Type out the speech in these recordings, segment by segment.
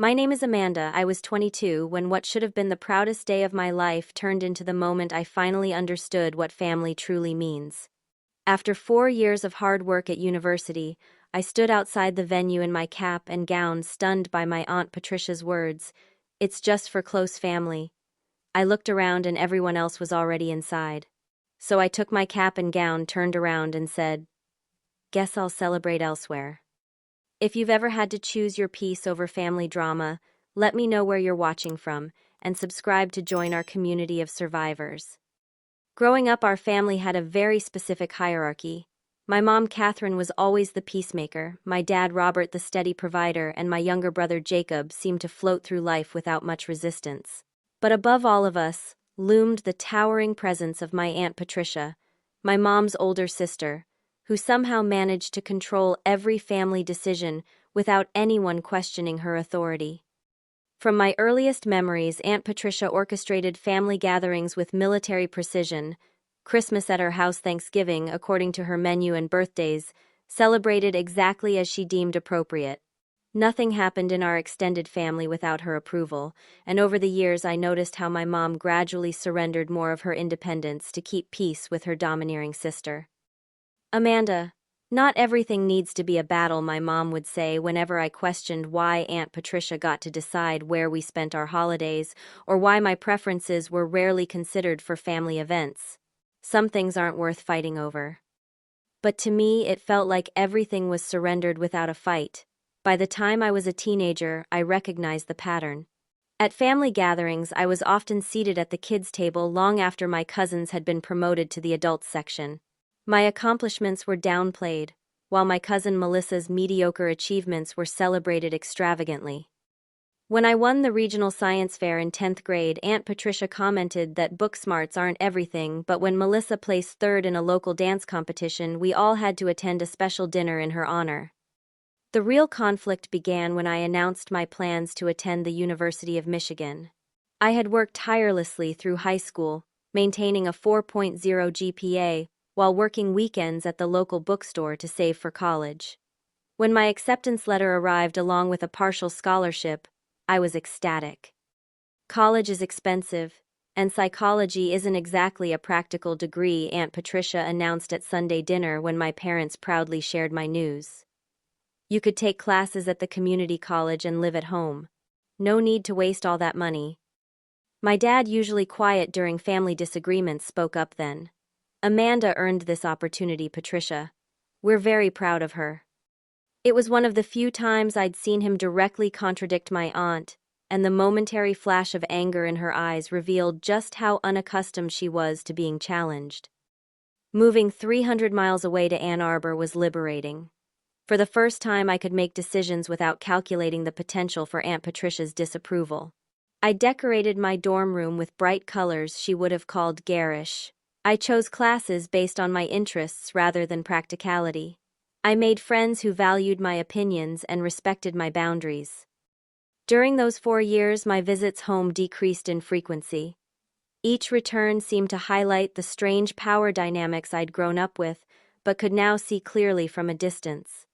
My name is Amanda. I was 22 when what should have been the proudest day of my life turned into the moment I finally understood what family truly means. After 4 years of hard work at university, I stood outside the venue in my cap and gown, stunned by my Aunt Patricia's words, "It's just for close family." I looked around and everyone else was already inside. So I took my cap and gown, turned around, and said, "Guess I'll celebrate elsewhere." If you've ever had to choose your peace over family drama, let me know where you're watching from, and subscribe to join our community of survivors. Growing up, our family had a very specific hierarchy. My mom, Catherine, was always the peacemaker, my dad, Robert, the steady provider, and my younger brother, Jacob, seemed to float through life without much resistance. But above all of us loomed the towering presence of my Aunt Patricia, my mom's older sister, who somehow managed to control every family decision without anyone questioning her authority. From my earliest memories, Aunt Patricia orchestrated family gatherings with military precision. Christmas at her house, Thanksgiving, according to her menu, and birthdays, celebrated exactly as she deemed appropriate. Nothing happened in our extended family without her approval, and over the years I noticed how my mom gradually surrendered more of her independence to keep peace with her domineering sister. "Amanda, not everything needs to be a battle," my mom would say whenever I questioned why Aunt Patricia got to decide where we spent our holidays, or why my preferences were rarely considered for family events. "Some things aren't worth fighting over." But to me, it felt like everything was surrendered without a fight. By the time I was a teenager, I recognized the pattern. At family gatherings, I was often seated at the kids' table long after my cousins had been promoted to the adults section. My accomplishments were downplayed, while my cousin Melissa's mediocre achievements were celebrated extravagantly. When I won the regional science fair in 10th grade, Aunt Patricia commented that book smarts aren't everything, but when Melissa placed third in a local dance competition, we all had to attend a special dinner in her honor. The real conflict began when I announced my plans to attend the University of Michigan. I had worked tirelessly through high school, maintaining a 4.0 GPA, while working weekends at the local bookstore to save for college. When my acceptance letter arrived along with a partial scholarship, I was ecstatic. College is expensive, and psychology isn't exactly a practical degree, Aunt Patricia announced at Sunday dinner when my parents proudly shared my news. "You could take classes at the community college and live at home. No need to waste all that money." My dad, usually quiet during family disagreements, spoke up then. "Amanda earned this opportunity, Patricia. We're very proud of her." It was one of the few times I'd seen him directly contradict my aunt, and the momentary flash of anger in her eyes revealed just how unaccustomed she was to being challenged. Moving 300 miles away to Ann Arbor was liberating. For the first time, I could make decisions without calculating the potential for Aunt Patricia's disapproval. I decorated my dorm room with bright colors she would have called garish. I chose classes based on my interests rather than practicality. I made friends who valued my opinions and respected my boundaries. During those 4 years, my visits home decreased in frequency. Each return seemed to highlight the strange power dynamics I'd grown up with, but could now see clearly from a distance.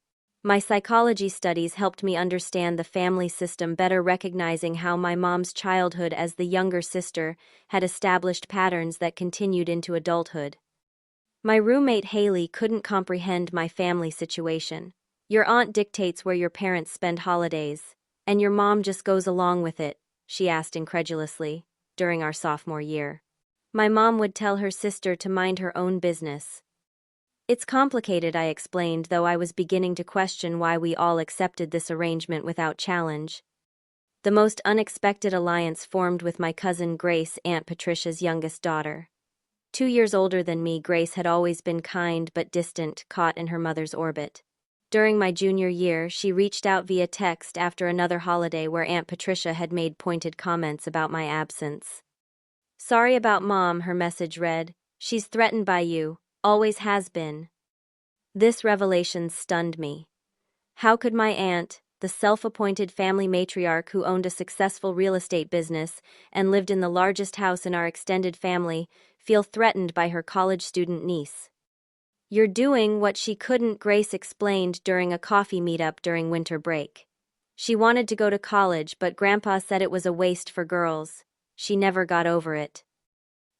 My psychology studies helped me understand the family system better, recognizing how my mom's childhood as the younger sister had established patterns that continued into adulthood. My roommate Haley couldn't comprehend my family situation. "Your aunt dictates where your parents spend holidays, and your mom just goes along with it," she asked incredulously, during our sophomore year. My mom would tell her sister to mind her own business. "It's complicated," I explained, though I was beginning to question why we all accepted this arrangement without challenge. The most unexpected alliance formed with my cousin Grace, Aunt Patricia's youngest daughter. 2 years older than me, Grace had always been kind but distant, caught in her mother's orbit. During my junior year, she reached out via text after another holiday where Aunt Patricia had made pointed comments about my absence. "Sorry about Mom," her message read. "She's threatened by you. Always has been." This revelation stunned me. How could my aunt, the self-appointed family matriarch who owned a successful real estate business and lived in the largest house in our extended family, feel threatened by her college student niece? "You're doing what she couldn't," Grace explained during a coffee meetup during winter break. She wanted to go to college, but Grandpa said it was a waste for girls. She never got over it.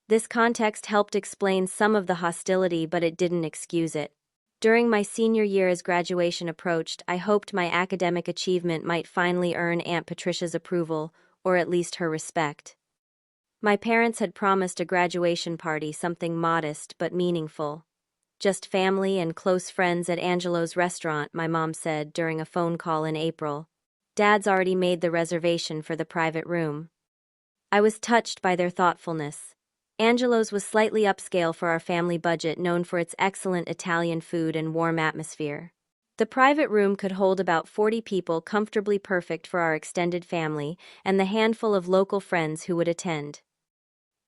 This context helped explain some of the hostility, but it didn't excuse it. During my senior year as graduation approached, I hoped my academic achievement might finally earn Aunt Patricia's approval, or at least her respect. My parents had promised a graduation party, something modest but meaningful. Just family and close friends at Angelo's restaurant, my mom said during a phone call in April. Dad's already made the reservation for the private room. I was touched by their thoughtfulness. Angelo's was slightly upscale for our family budget, known for its excellent Italian food and warm atmosphere. The private room could hold about 40 people, comfortably perfect for our extended family and the handful of local friends who would attend.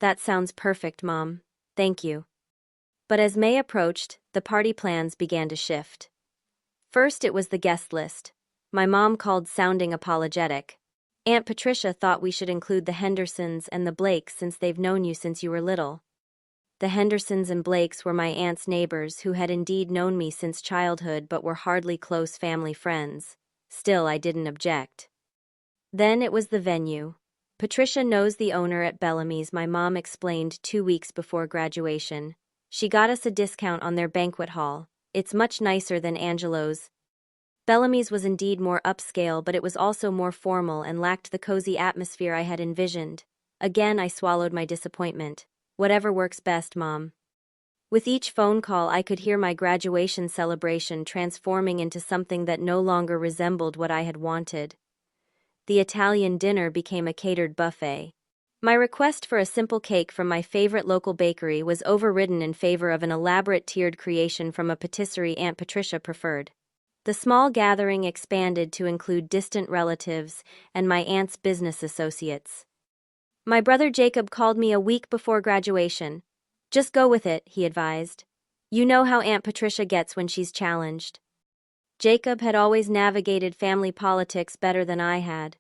That sounds perfect, Mom. Thank you. But as May approached, the party plans began to shift. First, it was the guest list. My mom called sounding apologetic. Aunt Patricia thought we should include the Hendersons and the Blakes since they've known you since you were little. The Hendersons and Blakes were my aunt's neighbors who had indeed known me since childhood but were hardly close family friends. Still, I didn't object. Then it was the venue. Patricia knows the owner at Bellamy's, my mom explained 2 weeks before graduation. She got us a discount on their banquet hall. It's much nicer than Angelo's. Bellamy's was indeed more upscale, but it was also more formal and lacked the cozy atmosphere I had envisioned. Again, I swallowed my disappointment. Whatever works best, Mom. With each phone call, I could hear my graduation celebration transforming into something that no longer resembled what I had wanted. The Italian dinner became a catered buffet. My request for a simple cake from my favorite local bakery was overridden in favor of an elaborate tiered creation from a patisserie Aunt Patricia preferred. The small gathering expanded to include distant relatives and my aunt's business associates. My brother Jacob called me a week before graduation. Just go with it, he advised. You know how Aunt Patricia gets when she's challenged. Jacob had always navigated family politics better than I had.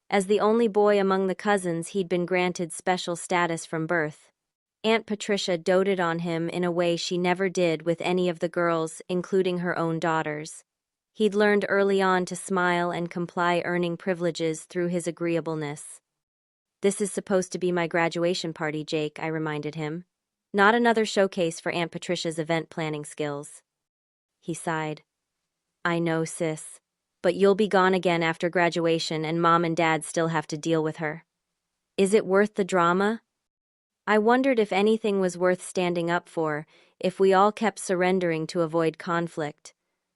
As the only boy among the cousins, he'd been granted special status from birth. Aunt Patricia doted on him in a way she never did with any of the girls, including her own daughters. He'd learned early on to smile and comply, earning privileges through his agreeableness. This is supposed to be my graduation party, Jake, I reminded him. Not another showcase for Aunt Patricia's event planning skills. He sighed. I know, sis. But you'll be gone again after graduation and Mom and Dad still have to deal with her. Is it worth the drama? I wondered if anything was worth standing up for, if we all kept surrendering to avoid conflict.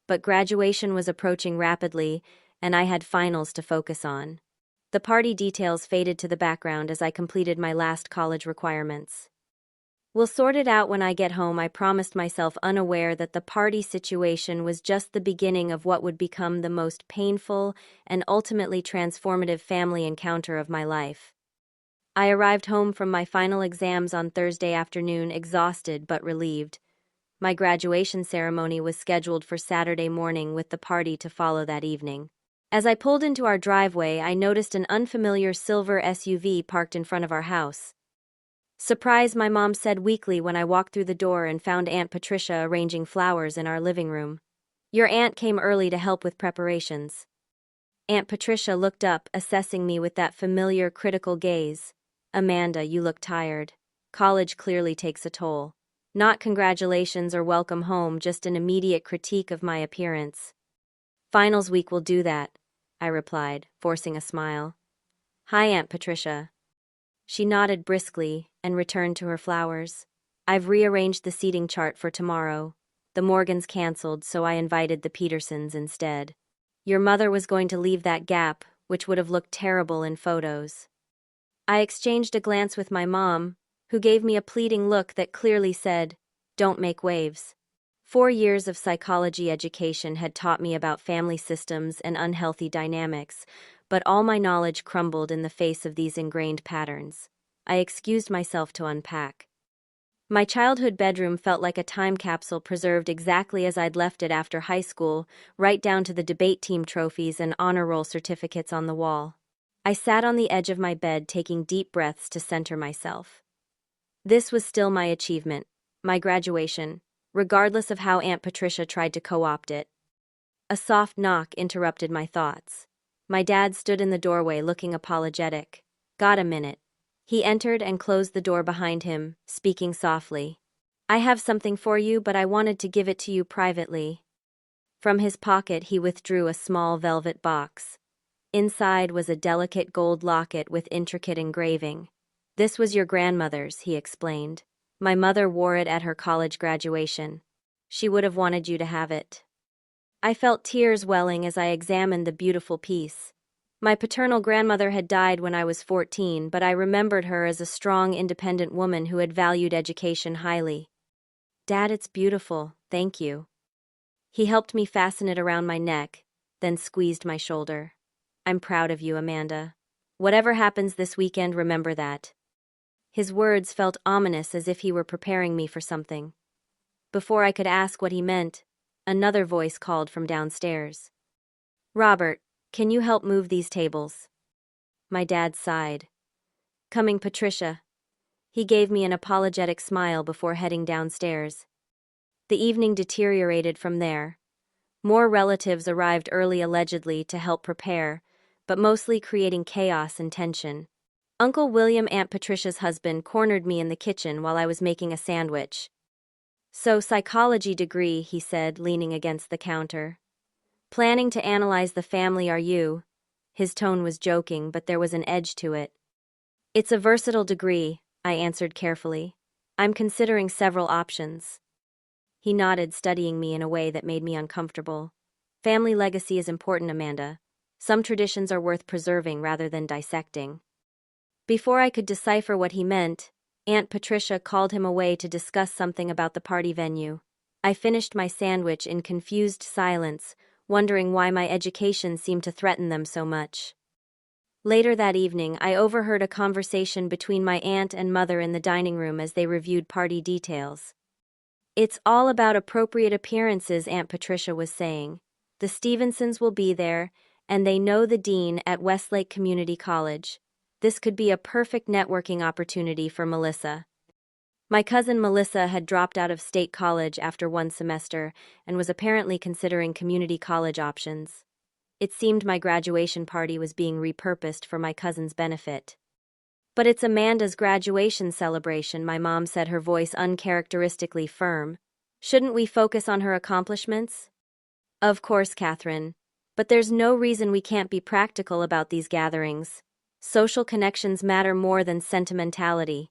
But graduation was approaching rapidly, and I had finals to focus on. The party details faded to the background as I completed my last college requirements. We'll sort it out when I get home, I promised myself, unaware that the party situation was just the beginning of what would become the most painful and ultimately transformative family encounter of my life. I arrived home from my final exams on Thursday afternoon, exhausted but relieved. My graduation ceremony was scheduled for Saturday morning, with the party to follow that evening. As I pulled into our driveway, I noticed an unfamiliar silver SUV parked in front of our house. Surprise, my mom said weakly when I walked through the door and found Aunt Patricia arranging flowers in our living room. Your aunt came early to help with preparations. Aunt Patricia looked up, assessing me with that familiar, critical gaze. Amanda, you look tired. College clearly takes a toll. Not congratulations or welcome home, just an immediate critique of my appearance. Finals week will do that, I replied, forcing a smile. Hi, Aunt Patricia. She nodded briskly and returned to her flowers. I've rearranged the seating chart for tomorrow. The Morgans canceled, so I invited the Petersons instead. Your mother was going to leave that gap, which would have looked terrible in photos. I exchanged a glance with my mom, who gave me a pleading look that clearly said, don't make waves. 4 years of psychology education had taught me about family systems and unhealthy dynamics, but all my knowledge crumbled in the face of these ingrained patterns. I excused myself to unpack. My childhood bedroom felt like a time capsule, preserved exactly as I'd left it after high school, right down to the debate team trophies and honor roll certificates on the wall. I sat on the edge of my bed, taking deep breaths to center myself. This was still my achievement, my graduation, regardless of how Aunt Patricia tried to co-opt it. A soft knock interrupted my thoughts. My dad stood in the doorway looking apologetic. Got a minute. He entered and closed the door behind him, speaking softly. I have something for you, but I wanted to give it to you privately. From his pocket he withdrew a small velvet box. Inside was a delicate gold locket with intricate engraving. This was your grandmother's, he explained. My mother wore it at her college graduation. She would have wanted you to have it. I felt tears welling as I examined the beautiful piece. My paternal grandmother had died when I was 14, but I remembered her as a strong, independent woman who had valued education highly. Dad, it's beautiful, thank you. He helped me fasten it around my neck, then squeezed my shoulder. I'm proud of you, Amanda. Whatever happens this weekend, remember that. His words felt ominous, as if he were preparing me for something. Before I could ask what he meant, another voice called from downstairs. Robert, can you help move these tables? My dad sighed. Coming, Patricia. He gave me an apologetic smile before heading downstairs. The evening deteriorated from there. More relatives arrived early, allegedly to help prepare, but mostly creating chaos and tension. Uncle William, Aunt Patricia's husband, cornered me in the kitchen while I was making a sandwich. So, psychology degree, he said, leaning against the counter. Planning to analyze the family, are you? His tone was joking, but there was an edge to it. It's a versatile degree, I answered carefully. I'm considering several options. He nodded, studying me in a way that made me uncomfortable. Family legacy is important, Amanda. Some traditions are worth preserving rather than dissecting. Before I could decipher what he meant, Aunt Patricia called him away to discuss something about the party venue. I finished my sandwich in confused silence, wondering why my education seemed to threaten them so much. Later that evening, I overheard a conversation between my aunt and mother in the dining room as they reviewed party details. It's all about appropriate appearances, Aunt Patricia was saying. The Stevensons will be there, and they know the dean at Westlake Community College. This could be a perfect networking opportunity for Melissa. My cousin Melissa had dropped out of state college after one semester and was apparently considering community college options. It seemed my graduation party was being repurposed for my cousin's benefit. But it's Amanda's graduation celebration, my mom said, her voice uncharacteristically firm. Shouldn't we focus on her accomplishments? Of course, Catherine. But there's no reason we can't be practical about these gatherings. Social connections matter more than sentimentality.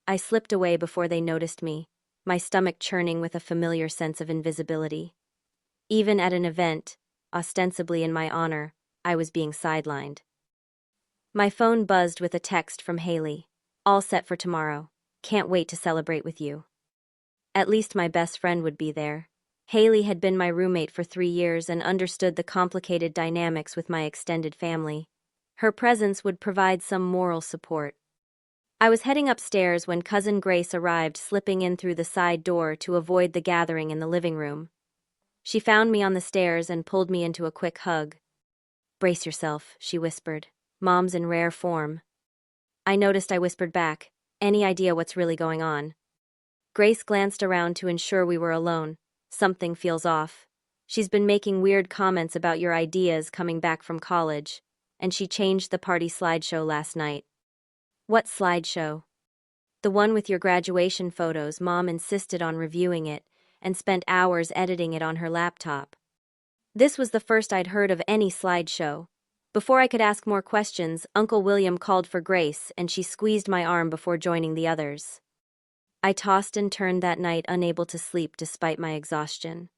I slipped away before they noticed me, my stomach churning with a familiar sense of invisibility. Even at an event, ostensibly in my honor, I was being sidelined. My phone buzzed with a text from Haley. All set for tomorrow. Can't wait to celebrate with you. At least my best friend would be there. Haley had been my roommate for 3 years and understood the complicated dynamics with my extended family. Her presence would provide some moral support. I was heading upstairs when Cousin Grace arrived, slipping in through the side door to avoid the gathering in the living room. She found me on the stairs and pulled me into a quick hug. Brace yourself, she whispered. Mom's in rare form. I noticed. I whispered back. Any idea what's really going on? Grace glanced around to ensure we were alone. Something feels off. She's been making weird comments about your ideas coming back from college, and she changed the party slideshow last night. What slideshow? The one with your graduation photos. Mom insisted on reviewing it and spent hours editing it on her laptop. This was the first I'd heard of any slideshow. Before I could ask more questions, Uncle William called for Grace, and she squeezed my arm before joining the others. I tossed and turned that night, unable to sleep despite my exhaustion.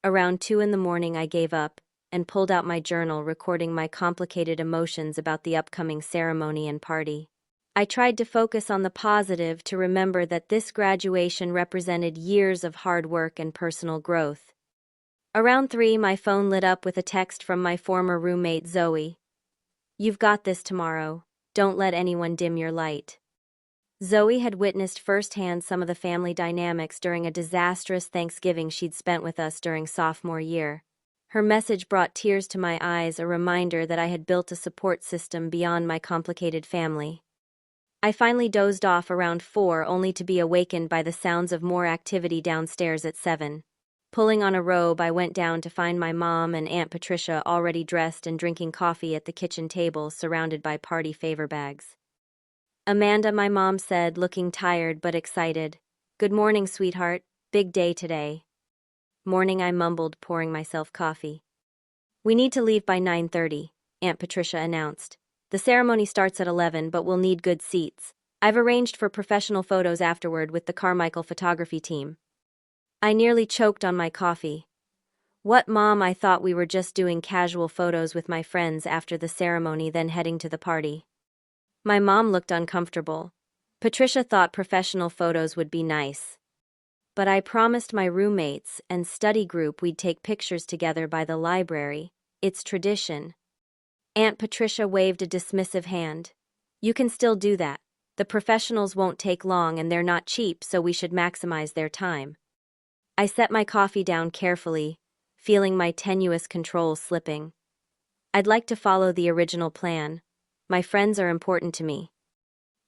Around 2 a.m, I gave up and pulled out my journal, recording my complicated emotions about the upcoming ceremony and party. I tried to focus on the positive, to remember that this graduation represented years of hard work and personal growth. Around 3, my phone lit up with a text from my former roommate Zoe. You've got this tomorrow. Don't let anyone dim your light. Zoe had witnessed firsthand some of the family dynamics during a disastrous Thanksgiving she'd spent with us during sophomore year. Her message brought tears to my eyes, a reminder that I had built a support system beyond my complicated family. I finally dozed off around 4, only to be awakened by the sounds of more activity downstairs at 7. Pulling on a robe, I went down to find my mom and Aunt Patricia already dressed and drinking coffee at the kitchen table, surrounded by party favor bags. "Amanda," my mom said, looking tired but excited. "Good morning, sweetheart. Big day today." "Morning," I mumbled, pouring myself coffee. "We need to leave by 9:30, Aunt Patricia announced. "The ceremony starts at 11, but we'll need good seats. I've arranged for professional photos afterward with the Carmichael photography team." I nearly choked on my coffee. "What, Mom? I thought we were just doing casual photos with my friends after the ceremony, then heading to the party." My mom looked uncomfortable. "Patricia thought professional photos would be nice. But I promised my roommates and study group we'd take pictures together by the library. It's tradition." Aunt Patricia waved a dismissive hand. "You can still do that. The professionals won't take long and they're not cheap, so we should maximize their time." I set my coffee down carefully, feeling my tenuous control slipping. "I'd like to follow the original plan. My friends are important to me."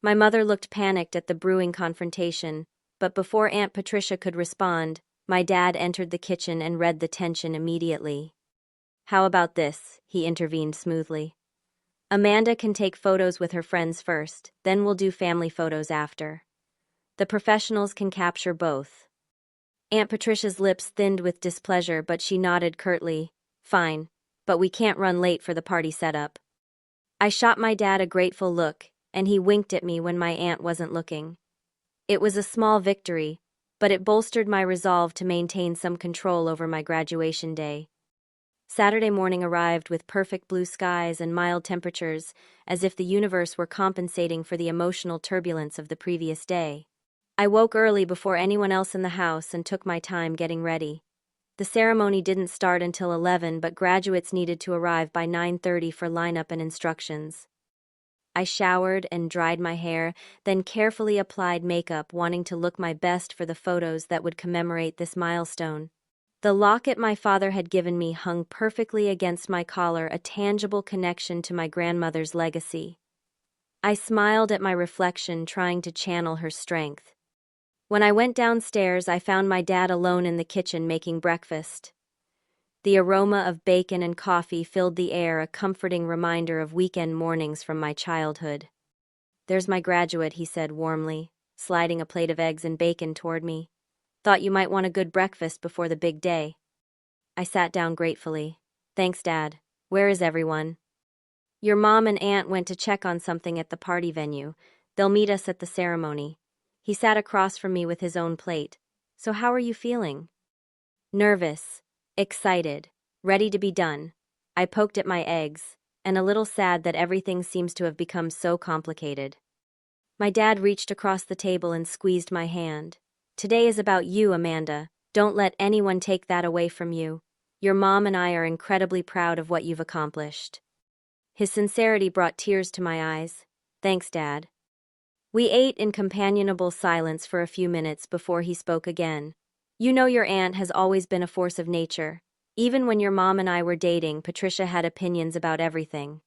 My mother looked panicked at the brewing confrontation, but before Aunt Patricia could respond, my dad entered the kitchen and read the tension immediately. "How about this?" he intervened smoothly. "Amanda can take photos with her friends first, then we'll do family photos after. The professionals can capture both." Aunt Patricia's lips thinned with displeasure, but she nodded curtly. "Fine, but we can't run late for the party setup." I shot my dad a grateful look, and he winked at me when my aunt wasn't looking. It was a small victory, but it bolstered my resolve to maintain some control over my graduation day. Saturday morning arrived with perfect blue skies and mild temperatures, as if the universe were compensating for the emotional turbulence of the previous day. I woke early before anyone else in the house and took my time getting ready. The ceremony didn't start until 11, but graduates needed to arrive by 9:30 for lineup and instructions. I showered and dried my hair, then carefully applied makeup, wanting to look my best for the photos that would commemorate this milestone. The locket my father had given me hung perfectly against my collar, a tangible connection to my grandmother's legacy. I smiled at my reflection, trying to channel her strength. When I went downstairs, I found my dad alone in the kitchen making breakfast. The aroma of bacon and coffee filled the air, a comforting reminder of weekend mornings from my childhood. "There's my graduate," he said warmly, sliding a plate of eggs and bacon toward me. "Thought you might want a good breakfast before the big day." I sat down gratefully. "Thanks, Dad. Where is everyone?" "Your mom and aunt went to check on something at the party venue. They'll meet us at the ceremony." He sat across from me with his own plate. "So how are you feeling?" "Nervous, excited, ready to be done." I poked at my eggs, and a little sad that everything seems to have become so complicated. My dad reached across the table and squeezed my hand. "Today is about you, Amanda. Don't let anyone take that away from you. Your mom and I are incredibly proud of what you've accomplished." His sincerity brought tears to my eyes. "Thanks, Dad." We ate in companionable silence for a few minutes before he spoke again. "You know your aunt has always been a force of nature. Even when your mom and I were dating, Patricia had opinions about everything.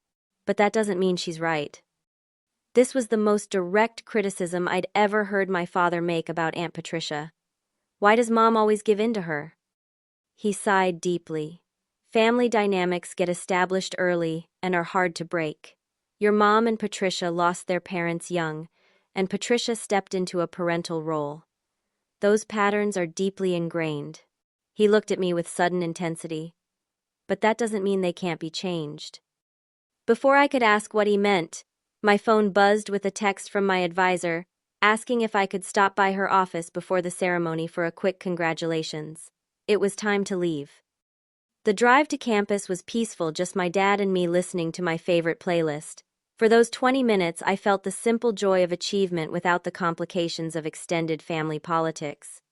But that doesn't mean she's right." This was the most direct criticism I'd ever heard my father make about Aunt Patricia. "Why does Mom always give in to her?" He sighed deeply. "Family dynamics get established early and are hard to break. Your mom and Patricia lost their parents young, and Patricia stepped into a parental role. Those patterns are deeply ingrained." He looked at me with sudden intensity. "But that doesn't mean they can't be changed." Before I could ask what he meant, my phone buzzed with a text from my advisor, asking if I could stop by her office before the ceremony for a quick congratulations. It was time to leave. The drive to campus was peaceful, just my dad and me listening to my favorite playlist. For those 20 minutes, I felt the simple joy of achievement without the complications of extended family politics.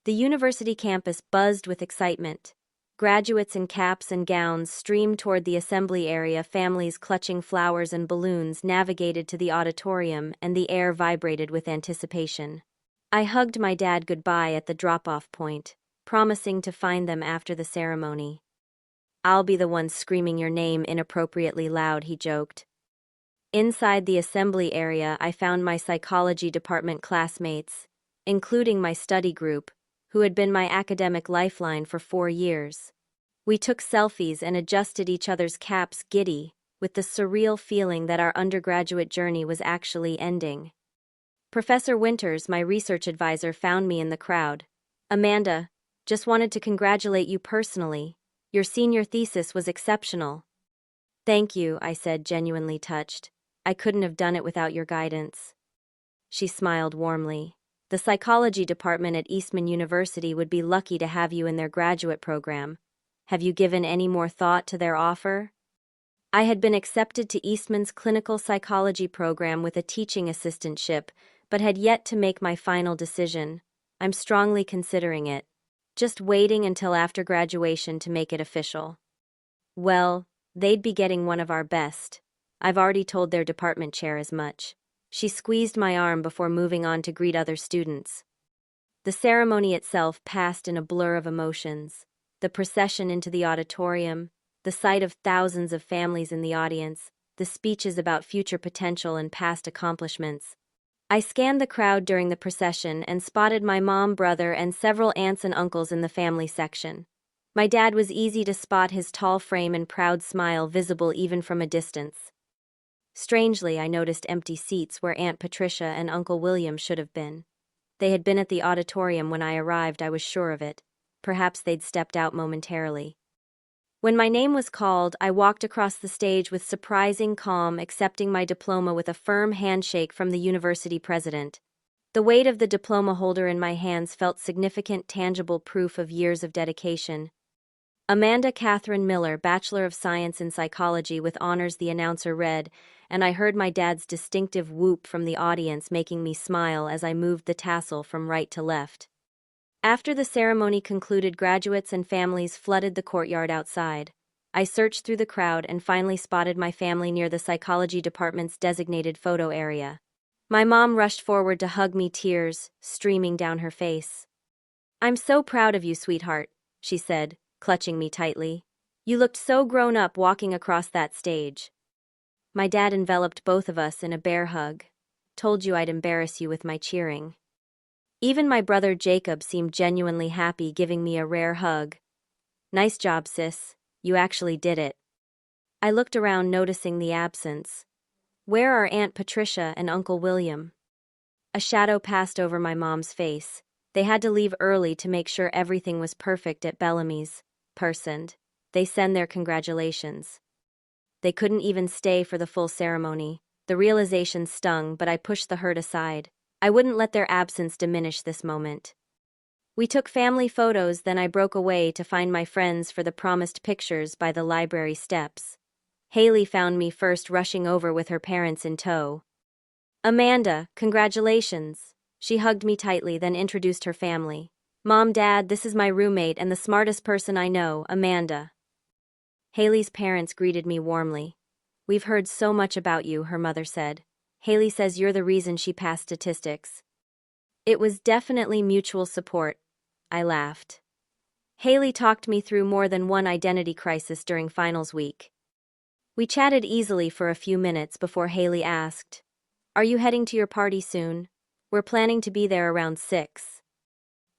The university campus buzzed with excitement. Graduates in caps and gowns streamed toward the assembly area, families clutching flowers and balloons navigated to the auditorium, and the air vibrated with anticipation. I hugged my dad goodbye at the drop-off point, promising to find them after the ceremony. "I'll be the one screaming your name inappropriately loud," he joked. Inside the assembly area, I found my psychology department classmates, including my study group, who had been my academic lifeline for 4 years. We took selfies and adjusted each other's caps giddy, with the surreal feeling that our undergraduate journey was actually ending. Professor Winters, my research advisor, found me in the crowd. "Amanda, just wanted to congratulate you personally. Your senior thesis was exceptional." "Thank you," I said, genuinely touched. "I couldn't have done it without your guidance." She smiled warmly. "The psychology department at Eastman University would be lucky to have you in their graduate program. Have you given any more thought to their offer?" I had been accepted to Eastman's clinical psychology program with a teaching assistantship, but had yet to make my final decision. "I'm strongly considering it. Just waiting until after graduation to make it official." "Well, they'd be getting one of our best. I've already told their department chair as much." She squeezed my arm before moving on to greet other students. The ceremony itself passed in a blur of emotions. The procession into the auditorium, the sight of thousands of families in the audience, the speeches about future potential and past accomplishments. I scanned the crowd during the procession and spotted my mom, brother, and several aunts and uncles in the family section. My dad was easy to spot, his tall frame and proud smile visible even from a distance. Strangely, I noticed empty seats where Aunt Patricia and Uncle William should have been. They had been at the auditorium when I arrived, I was sure of it. Perhaps they'd stepped out momentarily. When my name was called, I walked across the stage with surprising calm, accepting my diploma with a firm handshake from the university president. The weight of the diploma holder in my hands felt significant, tangible proof of years of dedication. "Amanda Catherine Miller, Bachelor of Science in Psychology with honors," the announcer read, and I heard my dad's distinctive whoop from the audience, making me smile as I moved the tassel from right to left. After the ceremony concluded, graduates and families flooded the courtyard outside. I searched through the crowd and finally spotted my family near the psychology department's designated photo area. My mom rushed forward to hug me, tears streaming down her face. "I'm so proud of you, sweetheart," she said, clutching me tightly. "You looked so grown up walking across that stage." My dad enveloped both of us in a bear hug. "Told you I'd embarrass you with my cheering." Even my brother Jacob seemed genuinely happy, giving me a rare hug. "Nice job, sis. You actually did it." I looked around, noticing the absence. Where are Aunt Patricia and Uncle William? A shadow passed over my mom's face. They had to leave early to make sure everything was perfect at Bellamy's. They send their congratulations. They couldn't even stay for the full ceremony. The realization stung, but I pushed the hurt aside. I wouldn't let their absence diminish this moment. We took family photos, then I broke away to find my friends for the promised pictures by the library steps. Haley found me first, rushing over with her parents in tow. "Amanda, congratulations." She hugged me tightly, then introduced her family. "Mom, Dad, this is my roommate and the smartest person I know, Amanda." Haley's parents greeted me warmly. "We've heard so much about you," her mother said. "Haley says you're the reason she passed statistics." It was definitely mutual support. I laughed. Haley talked me through more than one identity crisis during finals week. We chatted easily for a few minutes before Haley asked, "Are you heading to your party soon? We're planning to be there around 6.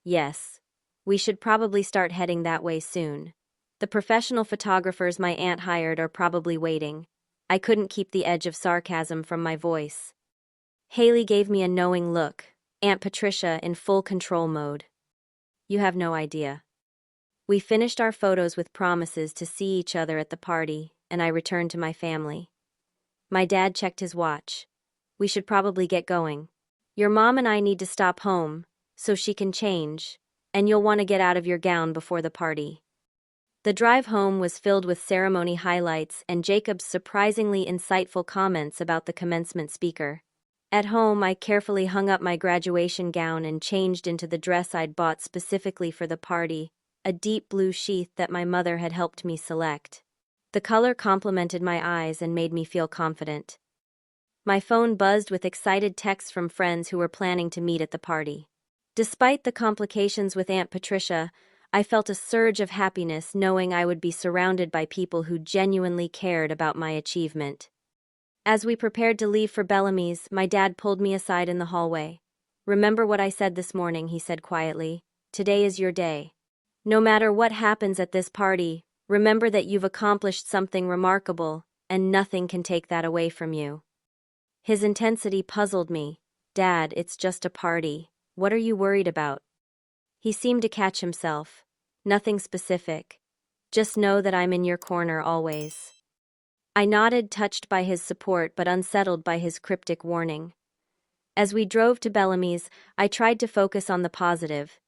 "Yes. We should probably start heading that way soon. The professional photographers my aunt hired are probably waiting." I couldn't keep the edge of sarcasm from my voice. Haley gave me a knowing look, Aunt Patricia in full control mode. "You have no idea." We finished our photos with promises to see each other at the party, and I returned to my family. My dad checked his watch. "We should probably get going. Your mom and I need to stop home, so she can change, and you'll want to get out of your gown before the party." The drive home was filled with ceremony highlights and Jacob's surprisingly insightful comments about the commencement speaker. At home, I carefully hung up my graduation gown and changed into the dress I'd bought specifically for the party, a deep blue sheath that my mother had helped me select. The color complemented my eyes and made me feel confident. My phone buzzed with excited texts from friends who were planning to meet at the party. Despite the complications with Aunt Patricia, I felt a surge of happiness knowing I would be surrounded by people who genuinely cared about my achievement. As we prepared to leave for Bellamy's, my dad pulled me aside in the hallway. "Remember what I said this morning," he said quietly. Today is your day. No matter what happens at this party, remember that you've accomplished something remarkable, and nothing can take that away from you." His intensity puzzled me. "Dad, it's just a party. What are you worried about?" He seemed to catch himself. "Nothing specific. Just know that I'm in your corner always." I nodded, touched by his support but unsettled by his cryptic warning. As we drove to Bellamy's, I tried to focus on the positive.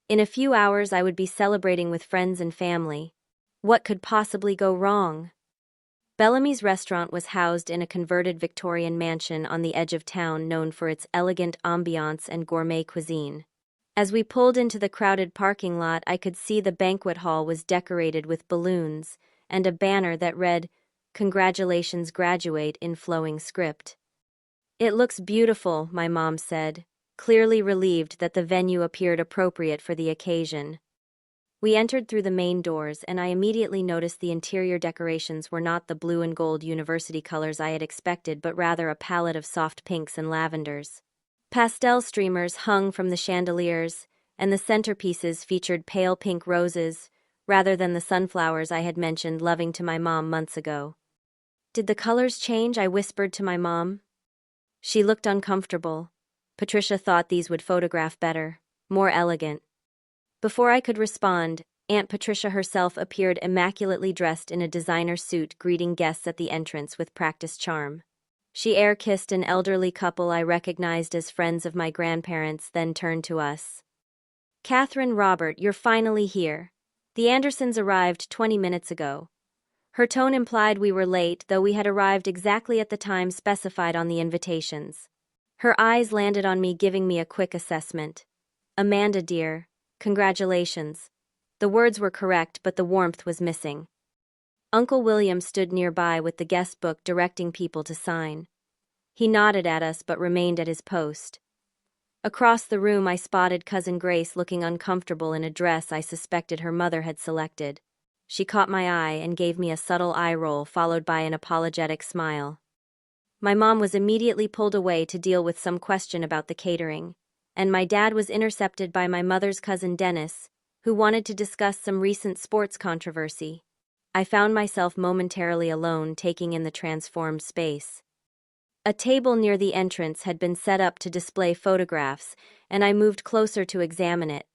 In a few hours I would be celebrating with friends and family. What could possibly go wrong? Bellamy's restaurant was housed in a converted Victorian mansion on the edge of town known for its elegant ambiance and gourmet cuisine. As we pulled into the crowded parking lot, I could see the banquet hall was decorated with balloons and a banner that read, "Congratulations, graduate," in flowing script. "It looks beautiful," my mom said, clearly relieved that the venue appeared appropriate for the occasion. We entered through the main doors, and I immediately noticed the interior decorations were not the blue and gold university colors I had expected, but rather a palette of soft pinks and lavenders. Pastel streamers hung from the chandeliers, and the centerpieces featured pale pink roses, rather than the sunflowers I had mentioned loving to my mom months ago. "Did the colors change?" I whispered to my mom. She looked uncomfortable. Patricia thought these would photograph better, more elegant. Before I could respond, Aunt Patricia herself appeared immaculately dressed in a designer suit, greeting guests at the entrance with practiced charm. She air-kissed an elderly couple I recognized as friends of my grandparents, then turned to us. "Catherine, Robert, you're finally here. The Andersons arrived 20 minutes ago." Her tone implied we were late, though we had arrived exactly at the time specified on the invitations. Her eyes landed on me, giving me a quick assessment. "Amanda, dear, congratulations." The words were correct, but the warmth was missing. Uncle William stood nearby with the guest book directing people to sign. He nodded at us but remained at his post. Across the room I spotted Cousin Grace looking uncomfortable in a dress I suspected her mother had selected. She caught my eye and gave me a subtle eye roll followed by an apologetic smile. My mom was immediately pulled away to deal with some question about the catering, and my dad was intercepted by my mother's cousin Dennis, who wanted to discuss some recent sports controversy. I found myself momentarily alone, taking in the transformed space. A table near the entrance had been set up to display photographs, and I moved closer to examine it.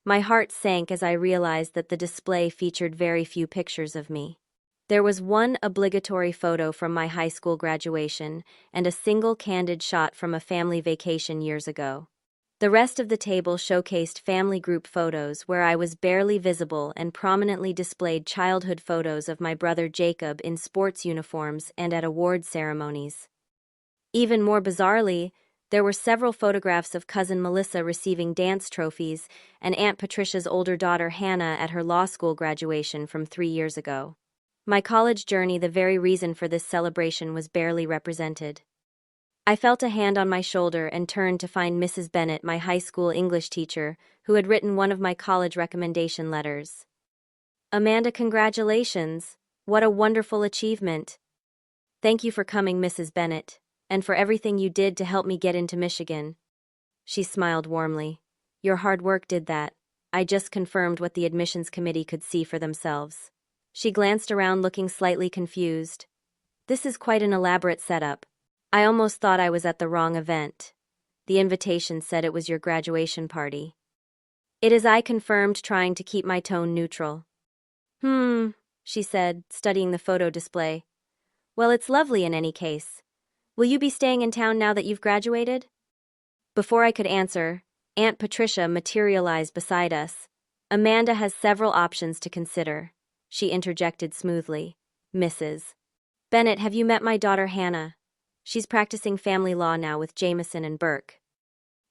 My heart sank as I realized that the display featured very few pictures of me. There was one obligatory photo from my high school graduation and a single candid shot from a family vacation years ago. The rest of the table showcased family group photos where I was barely visible and prominently displayed childhood photos of my brother Jacob in sports uniforms and at award ceremonies. Even more bizarrely, there were several photographs of cousin Melissa receiving dance trophies and Aunt Patricia's older daughter Hannah at her law school graduation from 3 years ago. My college journey, the very reason for this celebration, was barely represented. I felt a hand on my shoulder and turned to find Mrs. Bennett, my high school English teacher, who had written one of my college recommendation letters. "Amanda, congratulations. What a wonderful achievement." "Thank you for coming, Mrs. Bennett, and for everything you did to help me get into Michigan." She smiled warmly. "Your hard work did that. I just confirmed what the admissions committee could see for themselves." She glanced around, looking slightly confused. "This is quite an elaborate setup. I almost thought I was at the wrong event. The invitation said it was your graduation party." "It is," I confirmed, trying to keep my tone neutral. She said, studying the photo display. "Well, it's lovely in any case. Will you be staying in town now that you've graduated?" Before I could answer, Aunt Patricia materialized beside us. "Amanda has several options to consider," she interjected smoothly. "Mrs. Bennett, have you met my daughter Hannah? She's practicing family law now with Jameson and Burke."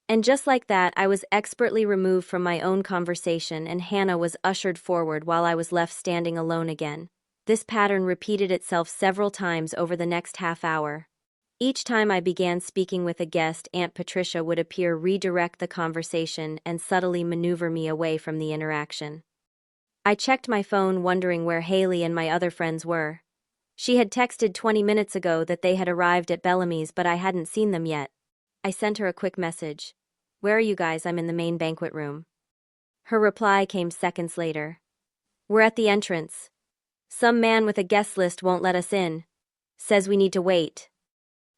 And just like that, I was expertly removed from my own conversation and Hannah was ushered forward while I was left standing alone again. This pattern repeated itself several times over the next half hour. Each time I began speaking with a guest, Aunt Patricia would appear, redirect the conversation, and subtly maneuver me away from the interaction. I checked my phone, wondering where Haley and my other friends were. She had texted 20 minutes ago that they had arrived at Bellamy's, but I hadn't seen them yet. I sent her a quick message. "Where are you guys? I'm in the main banquet room." Her reply came seconds later. We're at the entrance. Some man with a guest list won't let us in. Says we need to wait.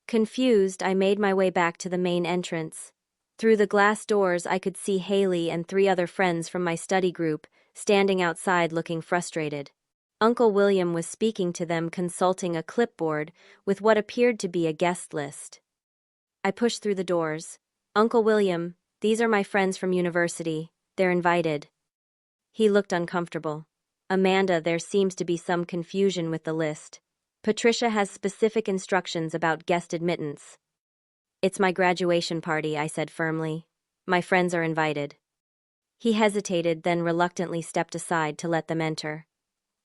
Confused, I made my way back to the main entrance. Through the glass doors, I could see Haley and 3 other friends from my study group standing outside looking frustrated. Uncle William was speaking to them, consulting a clipboard with what appeared to be a guest list. I pushed through the doors. Uncle William, these are my friends from university. They're invited. He looked uncomfortable. Amanda, there seems to be some confusion with the list. Patricia has specific instructions about guest admittance. It's my graduation party, I said firmly. My friends are invited. He hesitated, then reluctantly stepped aside to let them enter.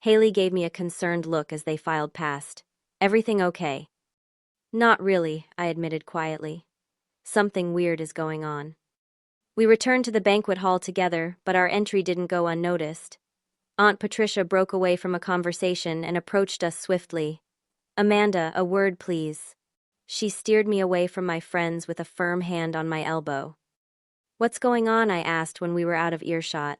Haley gave me a concerned look as they filed past. Everything okay? Not really, I admitted quietly. Something weird is going on. We returned to the banquet hall together, but our entry didn't go unnoticed. Aunt Patricia broke away from a conversation and approached us swiftly. Amanda, a word please. She steered me away from my friends with a firm hand on my elbow. What's going on? I asked when we were out of earshot.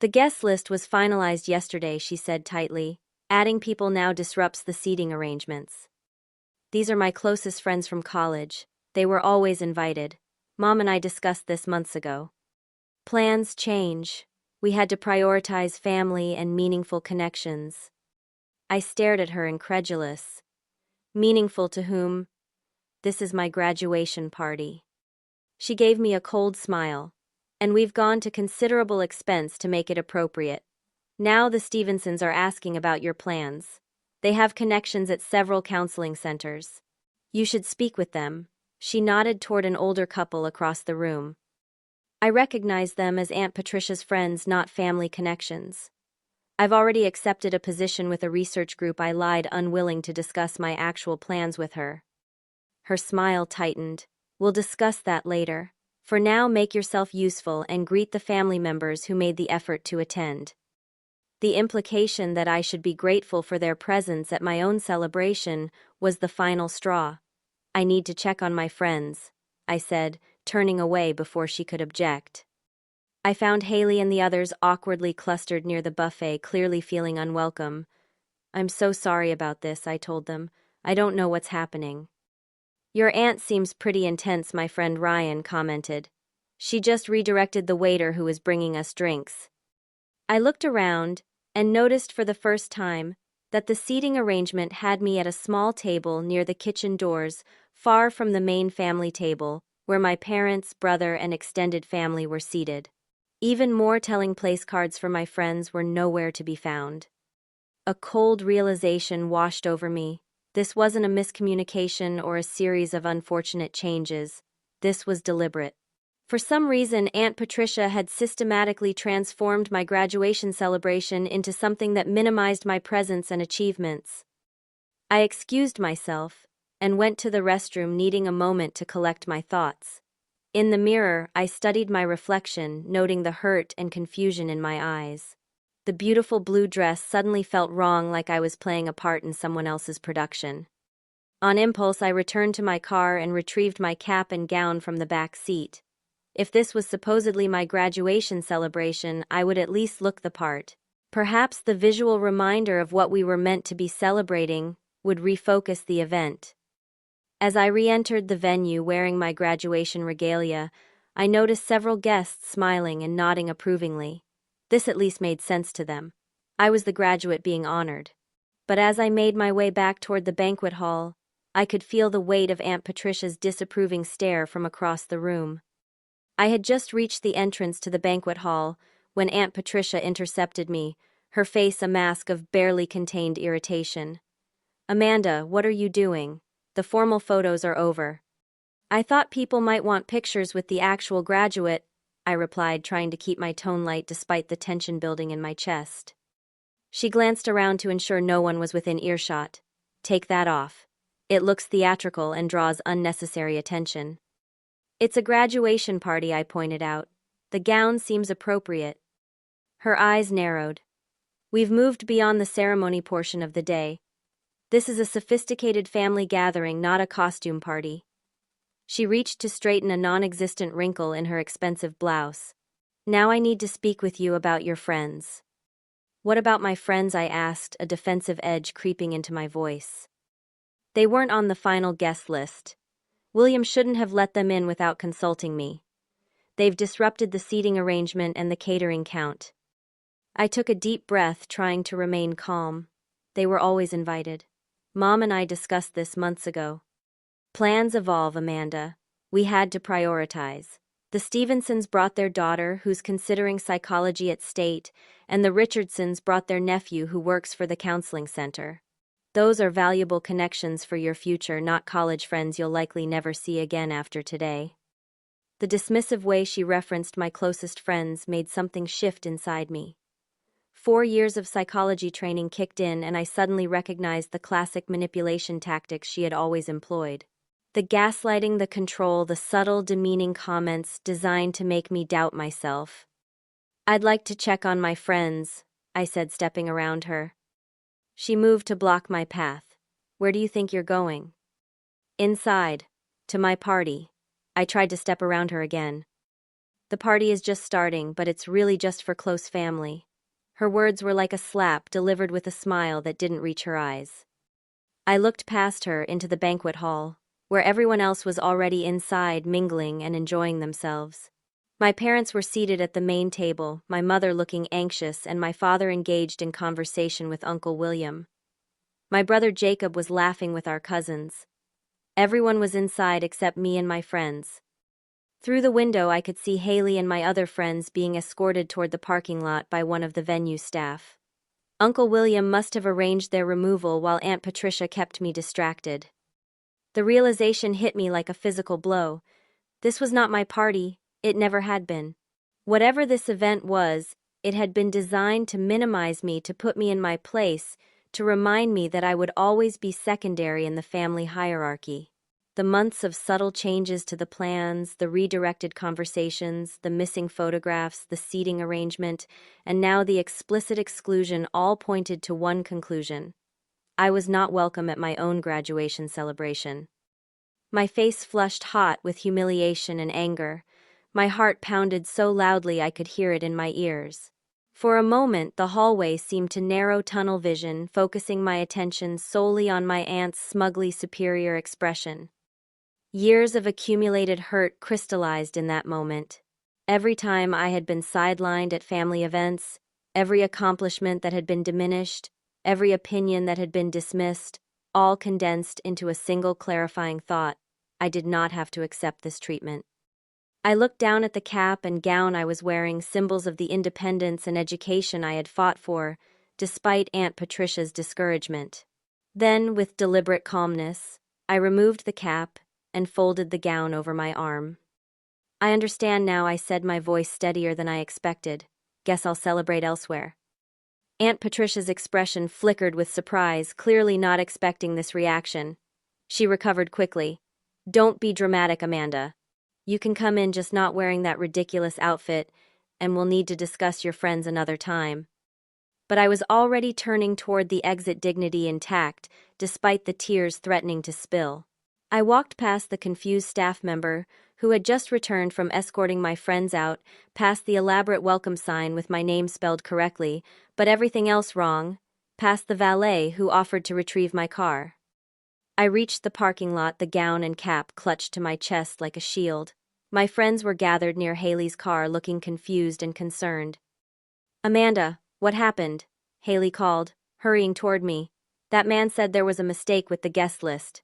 The guest list was finalized yesterday, she said tightly. Adding people now disrupts the seating arrangements. These are my closest friends from college. They were always invited. Mom and I discussed this months ago. Plans change. We had to prioritize family and meaningful connections. I stared at her, incredulous. Meaningful to whom? This is my graduation party. She gave me a cold smile. And we've gone to considerable expense to make it appropriate. Now the Stevensons are asking about your plans. They have connections at several counseling centers. You should speak with them. She nodded toward an older couple across the room. I recognized them as Aunt Patricia's friends, not family connections. I've already accepted a position with a research group. I lied, unwilling to discuss my actual plans with her. Her smile tightened. We'll discuss that later. For now, make yourself useful and greet the family members who made the effort to attend. The implication that I should be grateful for their presence at my own celebration was the final straw. I need to check on my friends, I said, turning away before she could object. I found Haley and the others awkwardly clustered near the buffet, clearly feeling unwelcome. I'm so sorry about this, I told them. I don't know what's happening. Your aunt seems pretty intense, my friend Ryan commented. She just redirected the waiter who was bringing us drinks. I looked around and noticed for the first time that the seating arrangement had me at a small table near the kitchen doors, far from the main family table, where my parents, brother, and extended family were seated. Even more telling, place cards for my friends were nowhere to be found. A cold realization washed over me. This wasn't a miscommunication or a series of unfortunate changes. This was deliberate. For some reason, Aunt Patricia had systematically transformed my graduation celebration into something that minimized my presence and achievements. I excused myself and went to the restroom, needing a moment to collect my thoughts. In the mirror, I studied my reflection, noting the hurt and confusion in my eyes. The beautiful blue dress suddenly felt wrong, like I was playing a part in someone else's production. On impulse, I returned to my car and retrieved my cap and gown from the back seat. If this was supposedly my graduation celebration, I would at least look the part. Perhaps the visual reminder of what we were meant to be celebrating would refocus the event. As I re-entered the venue wearing my graduation regalia, I noticed several guests smiling and nodding approvingly. This at least made sense to them. I was the graduate being honored. But as I made my way back toward the banquet hall, I could feel the weight of Aunt Patricia's disapproving stare from across the room. I had just reached the entrance to the banquet hall when Aunt Patricia intercepted me, her face a mask of barely contained irritation. Amanda, what are you doing? The formal photos are over. I thought people might want pictures with the actual graduate, I replied, trying to keep my tone light despite the tension building in my chest. She glanced around to ensure no one was within earshot. Take that off. It looks theatrical and draws unnecessary attention. It's a graduation party, I pointed out. The gown seems appropriate. Her eyes narrowed. We've moved beyond the ceremony portion of the day. This is a sophisticated family gathering, not a costume party. She reached to straighten a non-existent wrinkle in her expensive blouse. Now I need to speak with you about your friends. What about my friends? I asked, a defensive edge creeping into my voice. They weren't on the final guest list. William shouldn't have let them in without consulting me. They've disrupted the seating arrangement and the catering count. I took a deep breath, trying to remain calm. They were always invited. Mom and I discussed this months ago. Plans evolve, Amanda. We had to prioritize. The Stevensons brought their daughter, who's considering psychology at State, and the Richardsons brought their nephew, who works for the counseling center. Those are valuable connections for your future, not college friends you'll likely never see again after today. The dismissive way she referenced my closest friends made something shift inside me. 4 years of psychology training kicked in, and I suddenly recognized the classic manipulation tactics she had always employed. The gaslighting, the control, the subtle, demeaning comments designed to make me doubt myself. "I'd like to check on my friends," I said, stepping around her. She moved to block my path. "Where do you think you're going?" "Inside. To my party." I tried to step around her again. "The party is just starting, but it's really just for close family." Her words were like a slap delivered with a smile that didn't reach her eyes. I looked past her into the banquet hall, where everyone else was already inside, mingling and enjoying themselves. My parents were seated at the main table, my mother looking anxious and my father engaged in conversation with Uncle William. My brother Jacob was laughing with our cousins. Everyone was inside except me and my friends. Through the window I could see Haley and my other friends being escorted toward the parking lot by one of the venue staff. Uncle William must have arranged their removal while Aunt Patricia kept me distracted. The realization hit me like a physical blow. This was not my party, it never had been. Whatever this event was, it had been designed to minimize me, to put me in my place, to remind me that I would always be secondary in the family hierarchy. The months of subtle changes to the plans, the redirected conversations, the missing photographs, the seating arrangement, and now the explicit exclusion all pointed to one conclusion. I was not welcome at my own graduation celebration. My face flushed hot with humiliation and anger. My heart pounded so loudly I could hear it in my ears. For a moment, the hallway seemed to narrow tunnel vision, focusing my attention solely on my aunt's smugly superior expression. Years of accumulated hurt crystallized in that moment. Every time I had been sidelined at family events, every accomplishment that had been diminished, every opinion that had been dismissed, all condensed into a single clarifying thought: I did not have to accept this treatment. I looked down at the cap and gown I was wearing, symbols of the independence and education I had fought for, despite Aunt Patricia's discouragement. Then, with deliberate calmness, I removed the cap and folded the gown over my arm. "I understand now," I said, my voice steadier than I expected. "Guess I'll celebrate elsewhere." Aunt Patricia's expression flickered with surprise, clearly not expecting this reaction. She recovered quickly. "Don't be dramatic, Amanda. You can come in, just not wearing that ridiculous outfit, and we'll need to discuss your friends another time." But I was already turning toward the exit, dignity intact, despite the tears threatening to spill. I walked past the confused staff member, who had just returned from escorting my friends out, past the elaborate welcome sign with my name spelled correctly, but everything else wrong, past the valet who offered to retrieve my car. I reached the parking lot, the gown and cap clutched to my chest like a shield. My friends were gathered near Haley's car, looking confused and concerned. "Amanda, what happened?" Haley called, hurrying toward me. "That man said there was a mistake with the guest list."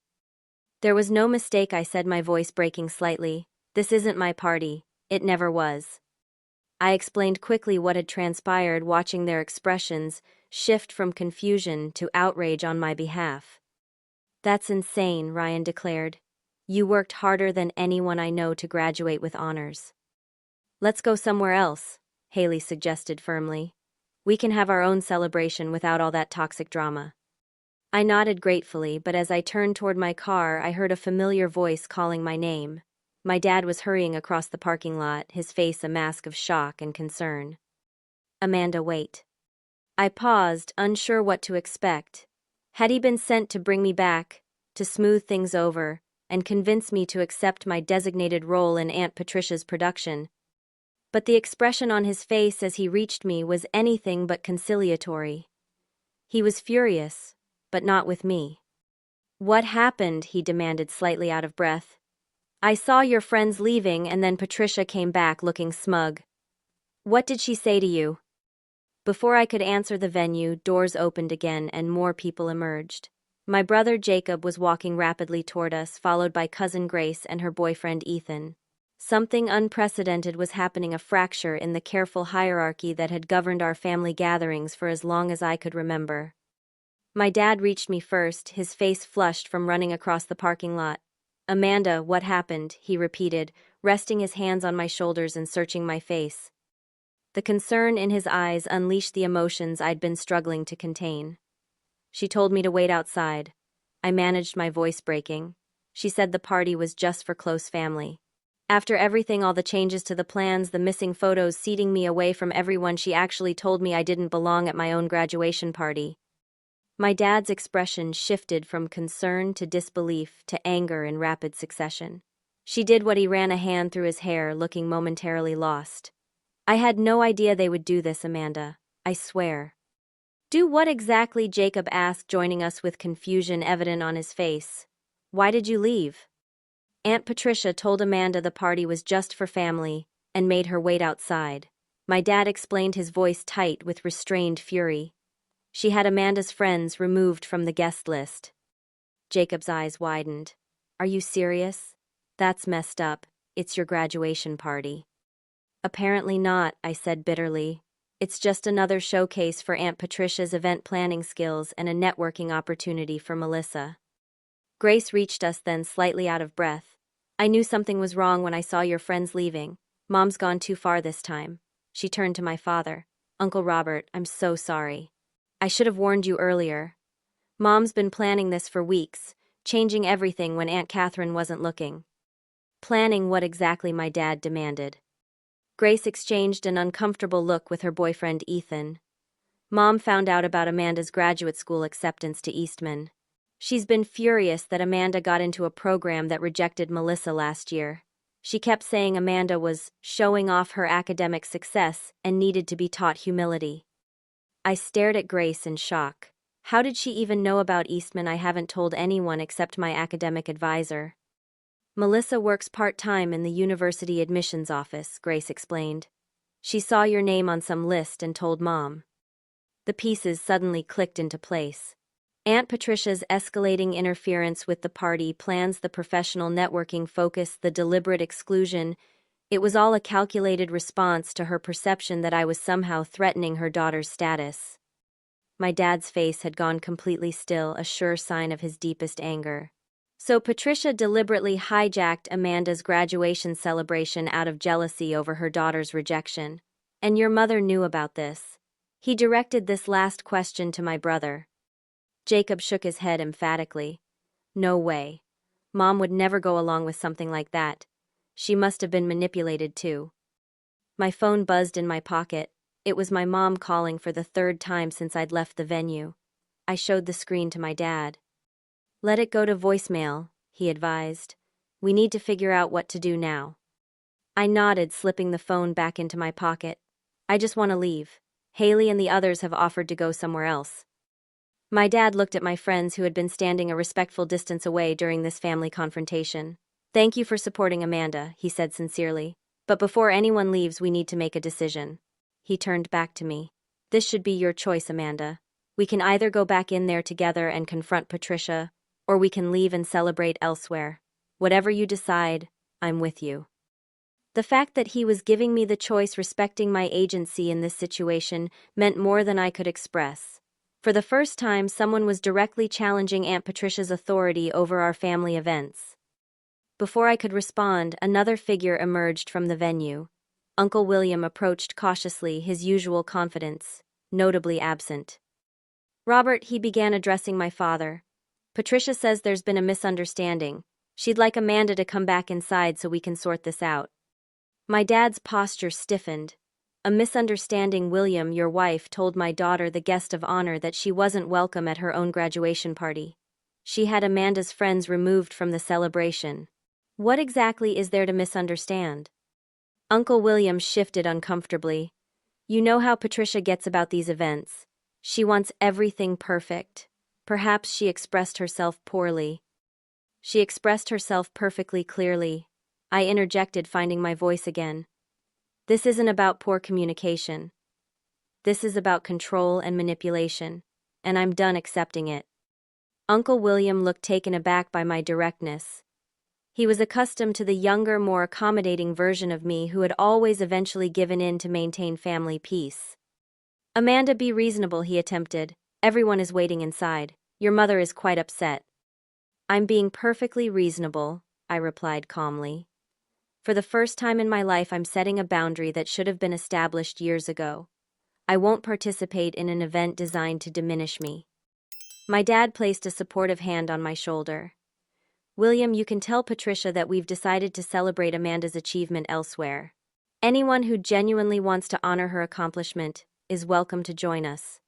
"There was no mistake," I said, my voice breaking slightly. "This isn't my party. It never was." I explained quickly what had transpired, watching their expressions shift from confusion to outrage on my behalf. "That's insane," Ryan declared. "You worked harder than anyone I know to graduate with honors." "Let's go somewhere else," Haley suggested firmly. "We can have our own celebration without all that toxic drama." I nodded gratefully, but as I turned toward my car, I heard a familiar voice calling my name. My dad was hurrying across the parking lot, his face a mask of shock and concern. "Amanda, wait." I paused, unsure what to expect. Had he been sent to bring me back, to smooth things over, and convince me to accept my designated role in Aunt Patricia's production? but the expression on his face as he reached me was anything but conciliatory. He was furious, but not with me. "What happened?" he demanded, slightly out of breath. "I saw your friends leaving and then Patricia came back looking smug. What did she say to you?" Before I could answer the venue, doors opened again and more people emerged. My brother Jacob was walking rapidly toward us, followed by cousin Grace and her boyfriend Ethan. Something unprecedented was happening, a fracture in the careful hierarchy that had governed our family gatherings for as long as I could remember. My dad reached me first, his face flushed from running across the parking lot. "Amanda, what happened?" he repeated, resting his hands on my shoulders and searching my face. The concern in his eyes unleashed the emotions I'd been struggling to contain. "She told me to wait outside." I managed, my voice breaking. "She said the party was just for close family. After everything, all the changes to the plans, the missing photos, seating me away from everyone, she actually told me I didn't belong at my own graduation party." My dad's expression shifted from concern to disbelief to anger in rapid succession. "She did what?" He ran a hand through his hair, looking momentarily lost. "I had no idea they would do this, Amanda. I swear." "Do what exactly?" Jacob asked, joining us with confusion evident on his face. "Why did you leave?" "Aunt Patricia told Amanda the party was just for family and made her wait outside." My dad explained, his voice tight with restrained fury. "She had Amanda's friends removed from the guest list." Jacob's eyes widened. "Are you serious? That's messed up. It's your graduation party." "Apparently not," I said bitterly. "It's just another showcase for Aunt Patricia's event planning skills and a networking opportunity for Melissa." Grace reached us then, slightly out of breath. "I knew something was wrong when I saw your friends leaving. Mom's gone too far this time." She turned to my father. "Uncle Robert, I'm so sorry. I should have warned you earlier. Mom's been planning this for weeks, changing everything when Aunt Catherine wasn't looking." "Planning what exactly?" my dad demanded. Grace exchanged an uncomfortable look with her boyfriend Ethan. "Mom found out about Amanda's graduate school acceptance to Eastman. She's been furious that Amanda got into a program that rejected Melissa last year. She kept saying Amanda was showing off her academic success and needed to be taught humility." I stared at Grace in shock. How did she even know about Eastman? "I haven't told anyone except my academic advisor." "Melissa works part-time in the university admissions office," Grace explained. "She saw your name on some list and told Mom." The pieces suddenly clicked into place. Aunt Patricia's escalating interference with the party plans, the professional networking focus, the deliberate exclusion. It was all a calculated response to her perception that I was somehow threatening her daughter's status. My dad's face had gone completely still, a sure sign of his deepest anger. "So Patricia deliberately hijacked Amanda's graduation celebration out of jealousy over her daughter's rejection. And your mother knew about this?" He directed this last question to my brother. Jacob shook his head emphatically. "No way. Mom would never go along with something like that. She must have been manipulated too." My phone buzzed in my pocket. It was my mom calling for the third time since I'd left the venue. I showed the screen to my dad. "Let it go to voicemail," he advised. "We need to figure out what to do now." I nodded, slipping the phone back into my pocket. "I just want to leave. Haley and the others have offered to go somewhere else." My dad looked at my friends, who had been standing a respectful distance away during this family confrontation. "Thank you for supporting Amanda," he said sincerely. "But before anyone leaves, we need to make a decision." He turned back to me. "This should be your choice, Amanda. We can either go back in there together and confront Patricia, or we can leave and celebrate elsewhere. Whatever you decide, I'm with you." The fact that he was giving me the choice, respecting my agency in this situation, meant more than I could express. For the first time, someone was directly challenging Aunt Patricia's authority over our family events. Before I could respond, another figure emerged from the venue. Uncle William approached cautiously, his usual confidence notably absent. "Robert," he began, addressing my father. "Patricia says there's been a misunderstanding. She'd like Amanda to come back inside so we can sort this out." My dad's posture stiffened. "A misunderstanding, William? Your wife told my daughter, the guest of honor, that she wasn't welcome at her own graduation party. She had Amanda's friends removed from the celebration. What exactly is there to misunderstand?" Uncle William shifted uncomfortably. You know how Patricia gets about these events. She wants everything perfect. Perhaps she expressed herself poorly. She expressed herself perfectly clearly. I interjected, finding my voice again. This isn't about poor communication. This is about control and manipulation, and I'm done accepting it. Uncle William looked taken aback by my directness. He was accustomed to the younger, more accommodating version of me who had always eventually given in to maintain family peace. Amanda, be reasonable, he attempted. Everyone is waiting inside. Your mother is quite upset. I'm being perfectly reasonable, I replied calmly. For the first time in my life, I'm setting a boundary that should have been established years ago. I won't participate in an event designed to diminish me. My dad placed a supportive hand on my shoulder. William, you can tell Patricia that we've decided to celebrate Amanda's achievement elsewhere. Anyone who genuinely wants to honor her accomplishment is welcome to join us.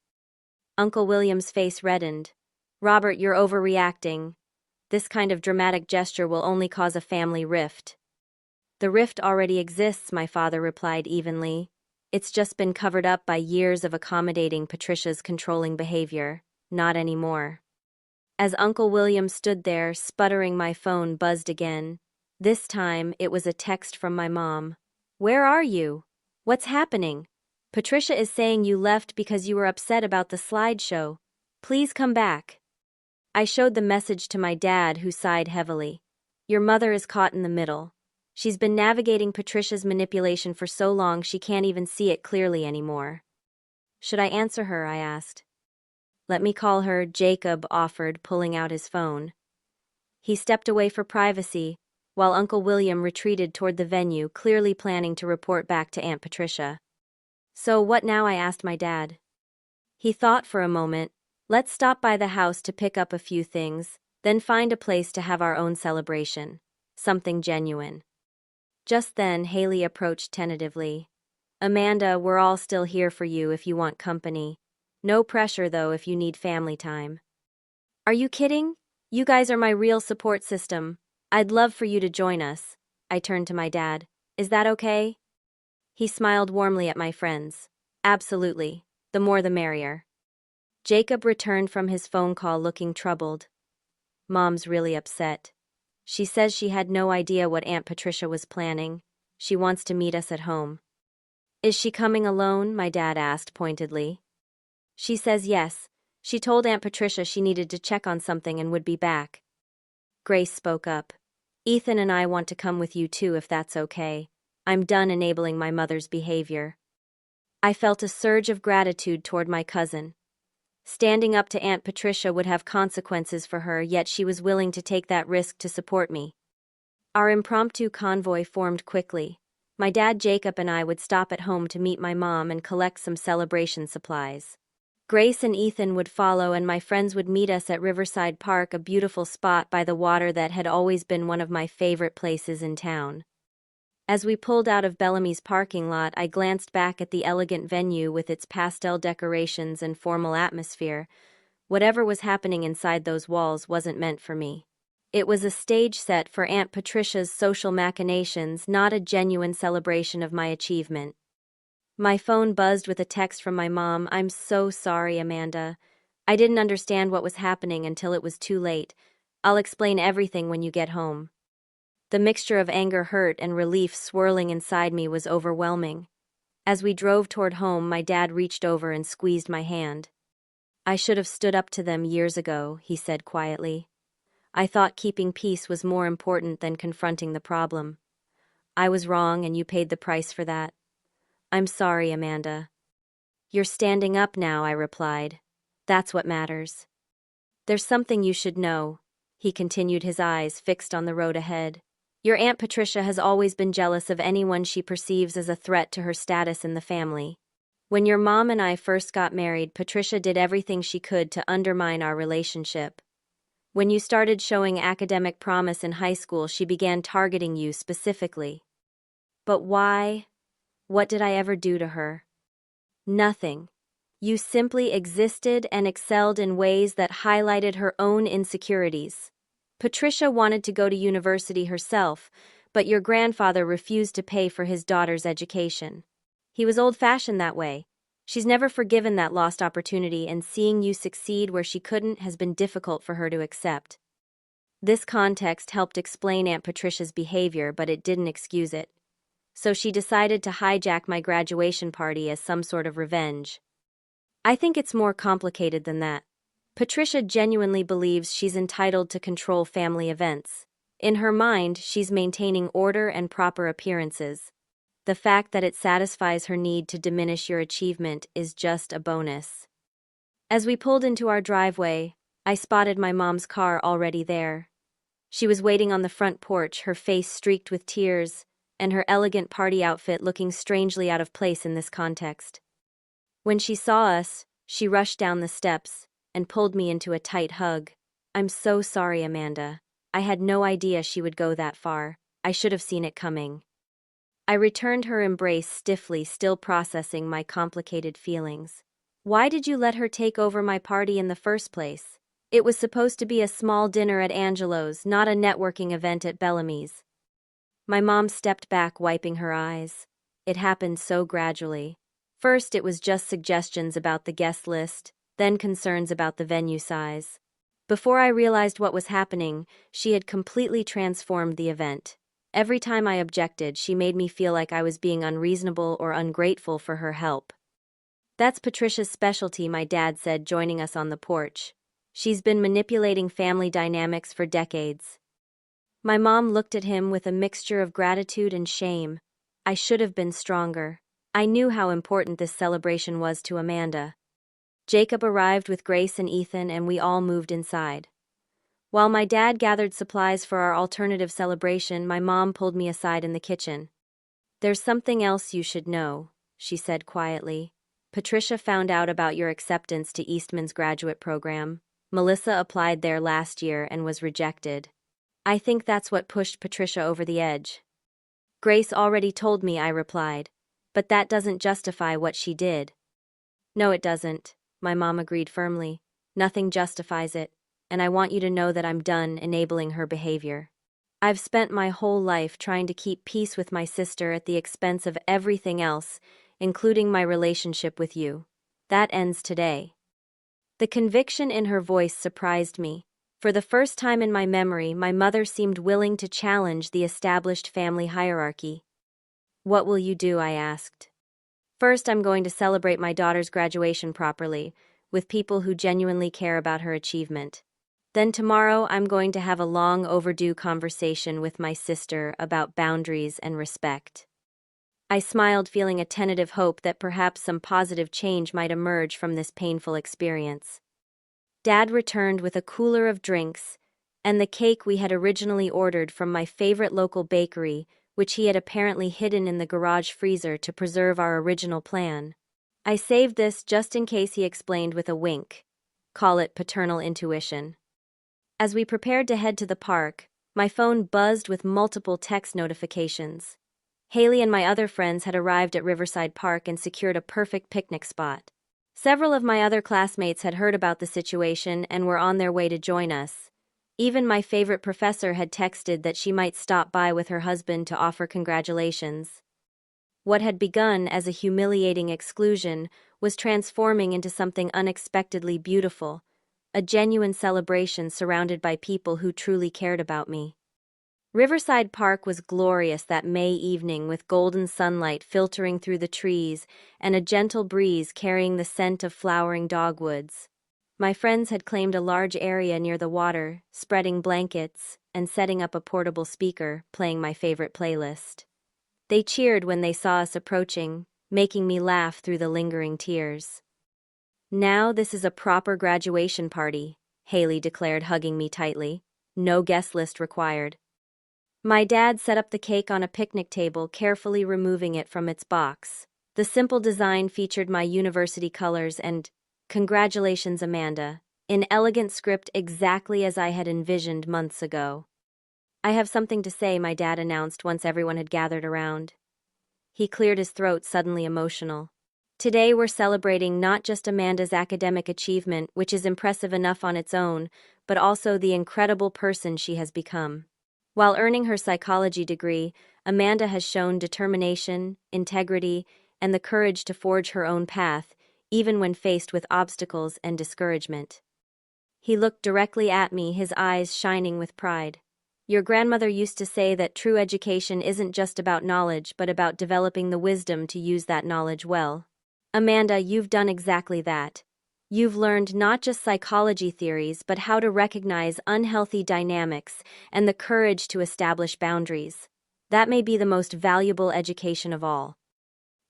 Uncle William's face reddened. Robert, you're overreacting. This kind of dramatic gesture will only cause a family rift. The rift already exists, my father replied evenly. It's just been covered up by years of accommodating Patricia's controlling behavior. Not anymore. As Uncle William stood there, sputtering, my phone buzzed again. This time, it was a text from my mom. Where are you? What's happening? Patricia is saying you left because you were upset about the slideshow. Please come back. I showed the message to my dad, who sighed heavily. Your mother is caught in the middle. She's been navigating Patricia's manipulation for so long she can't even see it clearly anymore. Should I answer her? I asked. Let me call her, Jacob offered, pulling out his phone. He stepped away for privacy, while Uncle William retreated toward the venue, clearly planning to report back to Aunt Patricia. So what now? I asked my dad. He thought for a moment. Let's stop by the house to pick up a few things, then find a place to have our own celebration. Something genuine. Just then, Haley approached tentatively. Amanda, we're all still here for you if you want company. No pressure, though, if you need family time. Are you kidding? You guys are my real support system. I'd love for you to join us. I turned to my dad. Is that okay? He smiled warmly at my friends. Absolutely. The more the merrier. Jacob returned from his phone call looking troubled. Mom's really upset. She says she had no idea what Aunt Patricia was planning. She wants to meet us at home. Is she coming alone? My dad asked pointedly. She says yes. She told Aunt Patricia she needed to check on something and would be back. Grace spoke up. Ethan and I want to come with you too, if that's okay. I'm done enabling my mother's behavior. I felt a surge of gratitude toward my cousin. Standing up to Aunt Patricia would have consequences for her, yet she was willing to take that risk to support me. Our impromptu convoy formed quickly. My dad, Jacob, and I would stop at home to meet my mom and collect some celebration supplies. Grace and Ethan would follow, and my friends would meet us at Riverside Park, a beautiful spot by the water that had always been one of my favorite places in town. As we pulled out of Bellamy's parking lot, I glanced back at the elegant venue with its pastel decorations and formal atmosphere. Whatever was happening inside those walls wasn't meant for me. It was a stage set for Aunt Patricia's social machinations, not a genuine celebration of my achievement. My phone buzzed with a text from my mom. I'm so sorry, Amanda. I didn't understand what was happening until it was too late. I'll explain everything when you get home. The mixture of anger, hurt, and relief swirling inside me was overwhelming. As we drove toward home, my dad reached over and squeezed my hand. I should have stood up to them years ago, he said quietly. I thought keeping peace was more important than confronting the problem. I was wrong, and you paid the price for that. I'm sorry, Amanda. You're standing up now, I replied. That's what matters. There's something you should know, he continued, his eyes fixed on the road ahead. Your Aunt Patricia has always been jealous of anyone she perceives as a threat to her status in the family. When your mom and I first got married, Patricia did everything she could to undermine our relationship. When you started showing academic promise in high school, she began targeting you specifically. But why? What did I ever do to her? Nothing. You simply existed and excelled in ways that highlighted her own insecurities. Patricia wanted to go to university herself, but your grandfather refused to pay for his daughter's education. He was old-fashioned that way. She's never forgiven that lost opportunity, and seeing you succeed where she couldn't has been difficult for her to accept. This context helped explain Aunt Patricia's behavior, but it didn't excuse it. So she decided to hijack my graduation party as some sort of revenge. I think it's more complicated than that. Patricia genuinely believes she's entitled to control family events. In her mind, she's maintaining order and proper appearances. The fact that it satisfies her need to diminish your achievement is just a bonus. As we pulled into our driveway, I spotted my mom's car already there. She was waiting on the front porch, her face streaked with tears, and her elegant party outfit looking strangely out of place in this context. When she saw us, she rushed down the steps and pulled me into a tight hug. "I'm so sorry, Amanda. I had no idea she would go that far. I should have seen it coming." I returned her embrace stiffly, still processing my complicated feelings. "Why did you let her take over my party in the first place? It was supposed to be a small dinner at Angelo's, not a networking event at Bellamy's." My mom stepped back, wiping her eyes. It happened so gradually. First, it was just suggestions about the guest list, then concerns about the venue size. Before I realized what was happening, she had completely transformed the event. Every time I objected, she made me feel like I was being unreasonable or ungrateful for her help. "That's Patricia's specialty," my dad said, joining us on the porch. "She's been manipulating family dynamics for decades." My mom looked at him with a mixture of gratitude and shame. I should have been stronger. I knew how important this celebration was to Amanda. Jacob arrived with Grace and Ethan, and we all moved inside. While my dad gathered supplies for our alternative celebration, my mom pulled me aside in the kitchen. "There's something else you should know," she said quietly. "Patricia found out about your acceptance to Eastman's graduate program. Melissa applied there last year and was rejected. I think that's what pushed Patricia over the edge." "Grace already told me," I replied. "But that doesn't justify what she did." "No, it doesn't," my mom agreed firmly. "Nothing justifies it, and I want you to know that I'm done enabling her behavior. I've spent my whole life trying to keep peace with my sister at the expense of everything else, including my relationship with you. That ends today." The conviction in her voice surprised me. For the first time in my memory, my mother seemed willing to challenge the established family hierarchy. "What will you do?" I asked. "First, I'm going to celebrate my daughter's graduation properly, with people who genuinely care about her achievement. Then tomorrow, I'm going to have a long overdue conversation with my sister about boundaries and respect." I smiled, feeling a tentative hope that perhaps some positive change might emerge from this painful experience. Dad returned with a cooler of drinks and the cake we had originally ordered from my favorite local bakery, which he had apparently hidden in the garage freezer to preserve our original plan. "I saved this just in case," he explained with a wink. "Call it paternal intuition." As we prepared to head to the park, my phone buzzed with multiple text notifications. Haley and my other friends had arrived at Riverside Park and secured a perfect picnic spot. Several of my other classmates had heard about the situation and were on their way to join us. Even my favorite professor had texted that she might stop by with her husband to offer congratulations. What had begun as a humiliating exclusion was transforming into something unexpectedly beautiful, a genuine celebration surrounded by people who truly cared about me. Riverside Park was glorious that May evening, with golden sunlight filtering through the trees and a gentle breeze carrying the scent of flowering dogwoods. My friends had claimed a large area near the water, spreading blankets and setting up a portable speaker, playing my favorite playlist. They cheered when they saw us approaching, making me laugh through the lingering tears. "Now this is a proper graduation party," Haley declared, hugging me tightly. "No guest list required." My dad set up the cake on a picnic table, carefully removing it from its box. The simple design featured my university colors and "Congratulations, Amanda," in elegant script exactly as I had envisioned months ago. "I have something to say," my dad announced once everyone had gathered around. He cleared his throat, suddenly emotional. "Today we're celebrating not just Amanda's academic achievement, which is impressive enough on its own, but also the incredible person she has become. While earning her psychology degree, Amanda has shown determination, integrity, and the courage to forge her own path, even when faced with obstacles and discouragement. He looked directly at me, his eyes shining with pride. Your grandmother used to say that true education isn't just about knowledge, but about developing the wisdom to use that knowledge well. Amanda, you've done exactly that. You've learned not just psychology theories, but how to recognize unhealthy dynamics and the courage to establish boundaries. That may be the most valuable education of all.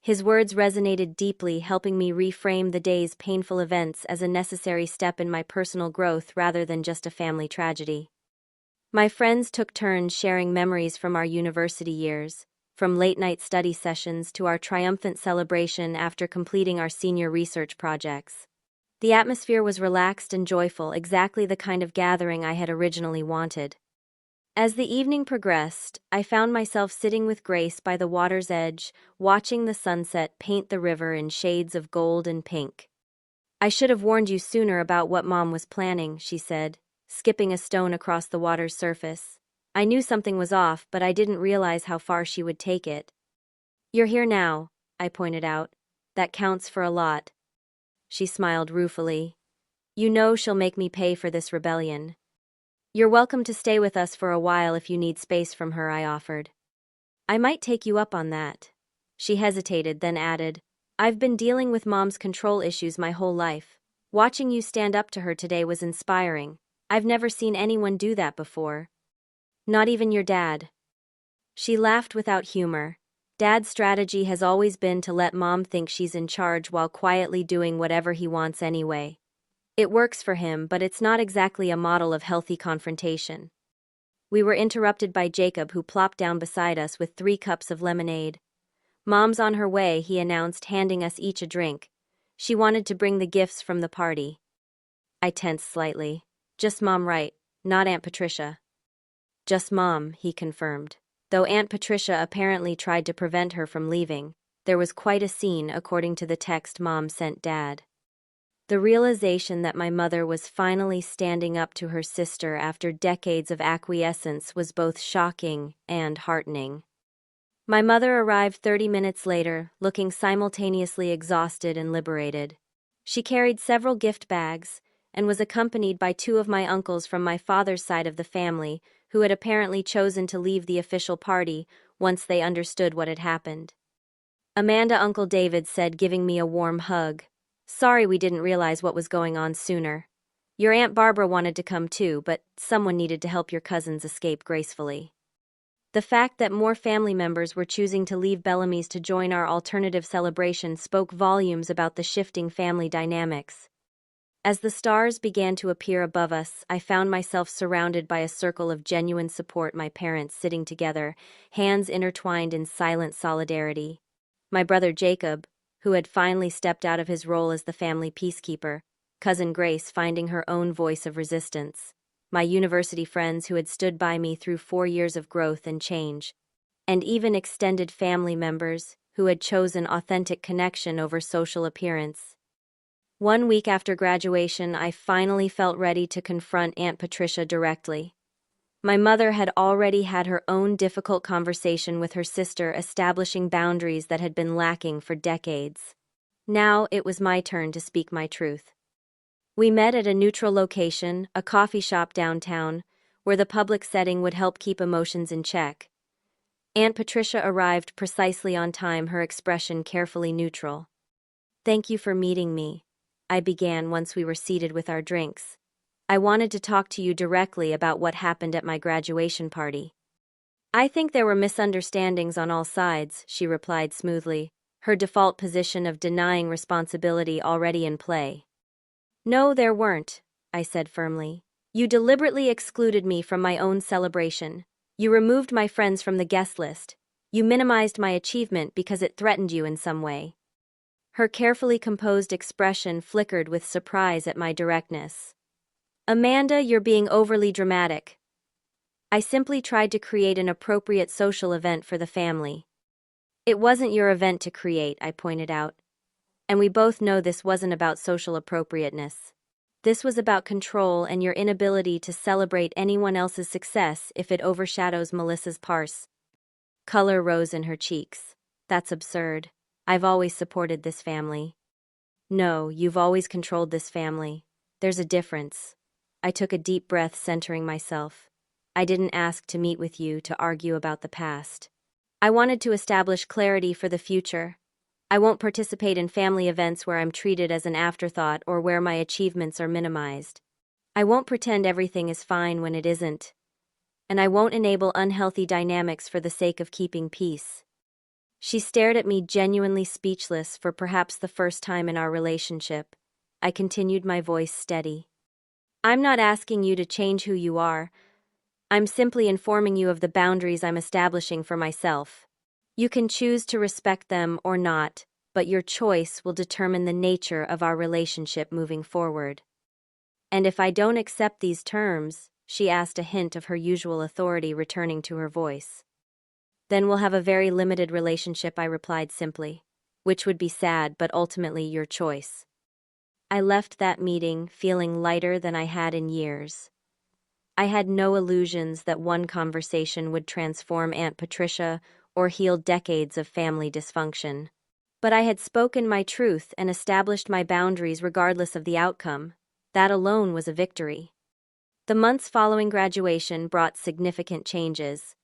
His words resonated deeply, helping me reframe the day's painful events as a necessary step in my personal growth rather than just a family tragedy. My friends took turns sharing memories from our university years, from late-night study sessions to our triumphant celebration after completing our senior research projects. The atmosphere was relaxed and joyful, exactly the kind of gathering I had originally wanted. As the evening progressed, I found myself sitting with Grace by the water's edge, watching the sunset paint the river in shades of gold and pink. I should have warned you sooner about what Mom was planning, she said, skipping a stone across the water's surface. I knew something was off, but I didn't realize how far she would take it. You're here now, I pointed out. That counts for a lot. She smiled ruefully. You know she'll make me pay for this rebellion. You're welcome to stay with us for a while if you need space from her, I offered. I might take you up on that. She hesitated, then added, I've been dealing with Mom's control issues my whole life. Watching you stand up to her today was inspiring. I've never seen anyone do that before. Not even your dad. She laughed without humor. Dad's strategy has always been to let Mom think she's in charge while quietly doing whatever he wants anyway. It works for him, but it's not exactly a model of healthy confrontation. We were interrupted by Jacob, who plopped down beside us with 3 cups of lemonade. Mom's on her way, he announced, handing us each a drink. She wanted to bring the gifts from the party. I tensed slightly. Just Mom, right? Not Aunt Patricia. Just Mom, he confirmed. Though Aunt Patricia apparently tried to prevent her from leaving, there was quite a scene according to the text Mom sent Dad. The realization that my mother was finally standing up to her sister after decades of acquiescence was both shocking and heartening. My mother arrived 30 minutes later, looking simultaneously exhausted and liberated. She carried several gift bags and was accompanied by 2 of my uncles from my father's side of the family, who had apparently chosen to leave the official party once they understood what had happened. Amanda, Uncle David said, giving me a warm hug. Sorry we didn't realize what was going on sooner. Your Aunt Barbara wanted to come too, but someone needed to help your cousins escape gracefully. The fact that more family members were choosing to leave Bellamy's to join our alternative celebration spoke volumes about the shifting family dynamics. As the stars began to appear above us, I found myself surrounded by a circle of genuine support, my parents sitting together, hands intertwined in silent solidarity. My brother Jacob, who had finally stepped out of his role as the family peacekeeper, cousin Grace finding her own voice of resistance, my university friends who had stood by me through 4 years of growth and change, and even extended family members who had chosen authentic connection over social appearance. 1 week after graduation, I finally felt ready to confront Aunt Patricia directly. My mother had already had her own difficult conversation with her sister, establishing boundaries that had been lacking for decades. Now it was my turn to speak my truth. We met at a neutral location, a coffee shop downtown, where the public setting would help keep emotions in check. Aunt Patricia arrived precisely on time, her expression carefully neutral. Thank you for meeting me, I began once we were seated with our drinks. I wanted to talk to you directly about what happened at my graduation party. I think there were misunderstandings on all sides, she replied smoothly, her default position of denying responsibility already in play. No, there weren't, I said firmly. You deliberately excluded me from my own celebration. You removed my friends from the guest list. You minimized my achievement because it threatened you in some way. Her carefully composed expression flickered with surprise at my directness. Amanda, you're being overly dramatic. I simply tried to create an appropriate social event for the family. It wasn't your event to create, I pointed out. And we both know this wasn't about social appropriateness. This was about control and your inability to celebrate anyone else's success if it overshadows Melissa's parse. Color rose in her cheeks. That's absurd. I've always supported this family. No, you've always controlled this family. There's a difference. I took a deep breath, centering myself. I didn't ask to meet with you to argue about the past. I wanted to establish clarity for the future. I won't participate in family events where I'm treated as an afterthought or where my achievements are minimized. I won't pretend everything is fine when it isn't. And I won't enable unhealthy dynamics for the sake of keeping peace. She stared at me, genuinely speechless for perhaps the first time in our relationship. I continued, my voice steady. I'm not asking you to change who you are. I'm simply informing you of the boundaries I'm establishing for myself. You can choose to respect them or not, but your choice will determine the nature of our relationship moving forward. And if I don't accept these terms, she asked, a hint of her usual authority returning to her voice. Then we'll have a very limited relationship, I replied simply. Which would be sad, but ultimately your choice. I left that meeting feeling lighter than I had in years. I had no illusions that one conversation would transform Aunt Patricia or heal decades of family dysfunction. But I had spoken my truth and established my boundaries regardless of the outcome. That alone was a victory. The months following graduation brought significant changes.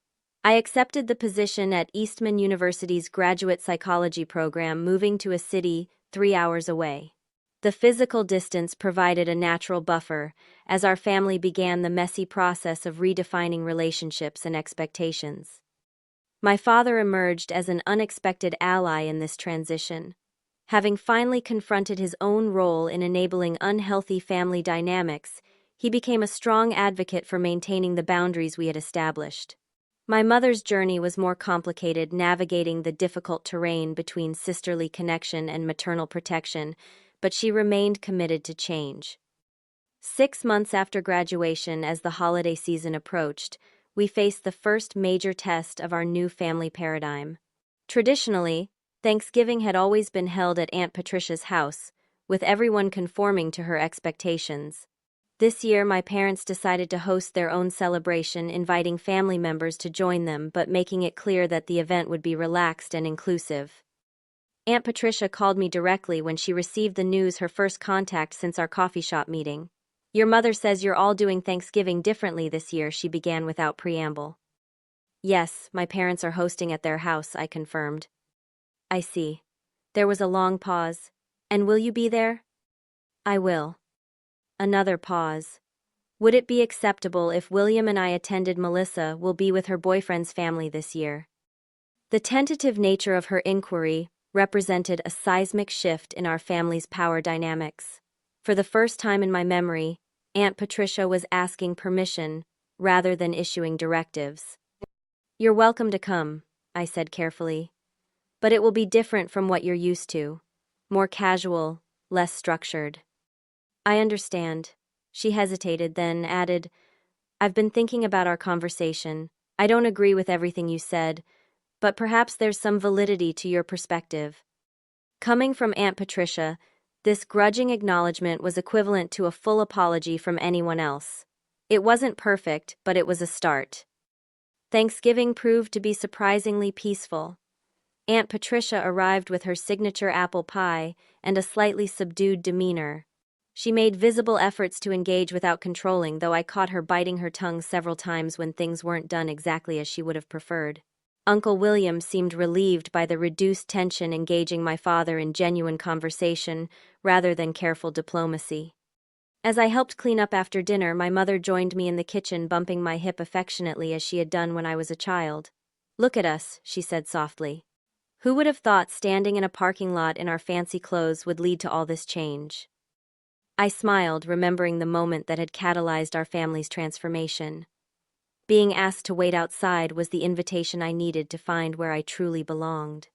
I accepted the position at Eastman University's graduate psychology program, moving to a city 3 hours away. The physical distance provided a natural buffer as our family began the messy process of redefining relationships and expectations. My father emerged as an unexpected ally in this transition. Having finally confronted his own role in enabling unhealthy family dynamics, he became a strong advocate for maintaining the boundaries we had established. My mother's journey was more complicated, navigating the difficult terrain between sisterly connection and maternal protection, but she remained committed to change. 6 months after graduation, as the holiday season approached, we faced the first major test of our new family paradigm. Traditionally, Thanksgiving had always been held at Aunt Patricia's house, with everyone conforming to her expectations. This year, my parents decided to host their own celebration, inviting family members to join them but making it clear that the event would be relaxed and inclusive. Aunt Patricia called me directly when she received the news, her first contact since our coffee shop meeting. Your mother says you're all doing Thanksgiving differently this year, she began without preamble. Yes, my parents are hosting at their house, I confirmed. I see. There was a long pause. And will you be there? I will. Another pause. Would it be acceptable if William and I attended? Melissa will be with her boyfriend's family this year. The tentative nature of her inquiry represented a seismic shift in our family's power dynamics. For the first time in my memory, Aunt Patricia was asking permission rather than issuing directives. You're welcome to come, I said carefully. But it will be different from what you're used to. More casual, less structured. I understand. She hesitated, then added, I've been thinking about our conversation. I don't agree with everything you said, but perhaps there's some validity to your perspective. Coming from Aunt Patricia, this grudging acknowledgement was equivalent to a full apology from anyone else. It wasn't perfect, but it was a start. Thanksgiving proved to be surprisingly peaceful. Aunt Patricia arrived with her signature apple pie and a slightly subdued demeanor. She made visible efforts to engage without controlling, though I caught her biting her tongue several times when things weren't done exactly as she would have preferred. Uncle William seemed relieved by the reduced tension, engaging my father in genuine conversation rather than careful diplomacy. As I helped clean up after dinner, my mother joined me in the kitchen, bumping my hip affectionately as she had done when I was a child. Look at us, she said softly. Who would have thought standing in a parking lot in our fancy clothes would lead to all this change? I smiled, remembering the moment that had catalyzed our family's transformation. Being asked to wait outside was the invitation I needed to find where I truly belonged.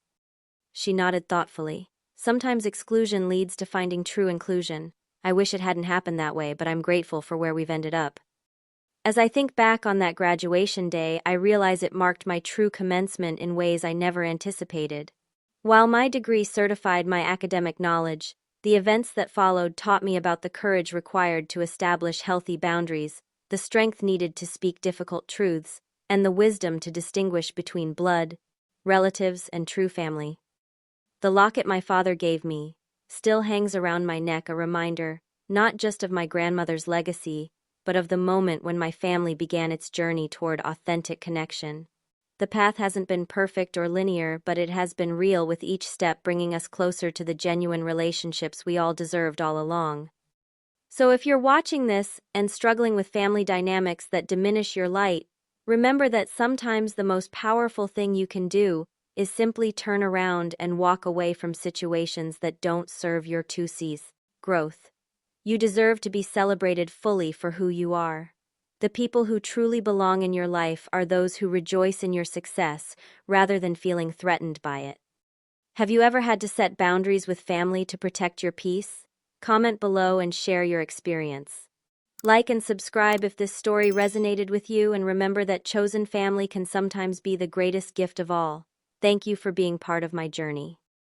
She nodded thoughtfully. Sometimes exclusion leads to finding true inclusion. I wish it hadn't happened that way, but I'm grateful for where we've ended up. As I think back on that graduation day, I realize it marked my true commencement in ways I never anticipated. While my degree certified my academic knowledge, The events that followed taught me about the courage required to establish healthy boundaries, the strength needed to speak difficult truths, and the wisdom to distinguish between blood, relatives, and true family. The locket my father gave me still hangs around my neck, a reminder, not just of my grandmother's legacy, but of the moment when my family began its journey toward authentic connection. The path hasn't been perfect or linear, but it has been real, with each step bringing us closer to the genuine relationships we all deserved all along. So if you're watching this and struggling with family dynamics that diminish your light, remember that sometimes the most powerful thing you can do is simply turn around and walk away from situations that don't serve your 2C's growth. You deserve to be celebrated fully for who you are. The people who truly belong in your life are those who rejoice in your success rather than feeling threatened by it. Have you ever had to set boundaries with family to protect your peace? Comment below and share your experience. Like and subscribe if this story resonated with you, and remember that chosen family can sometimes be the greatest gift of all. Thank you for being part of my journey.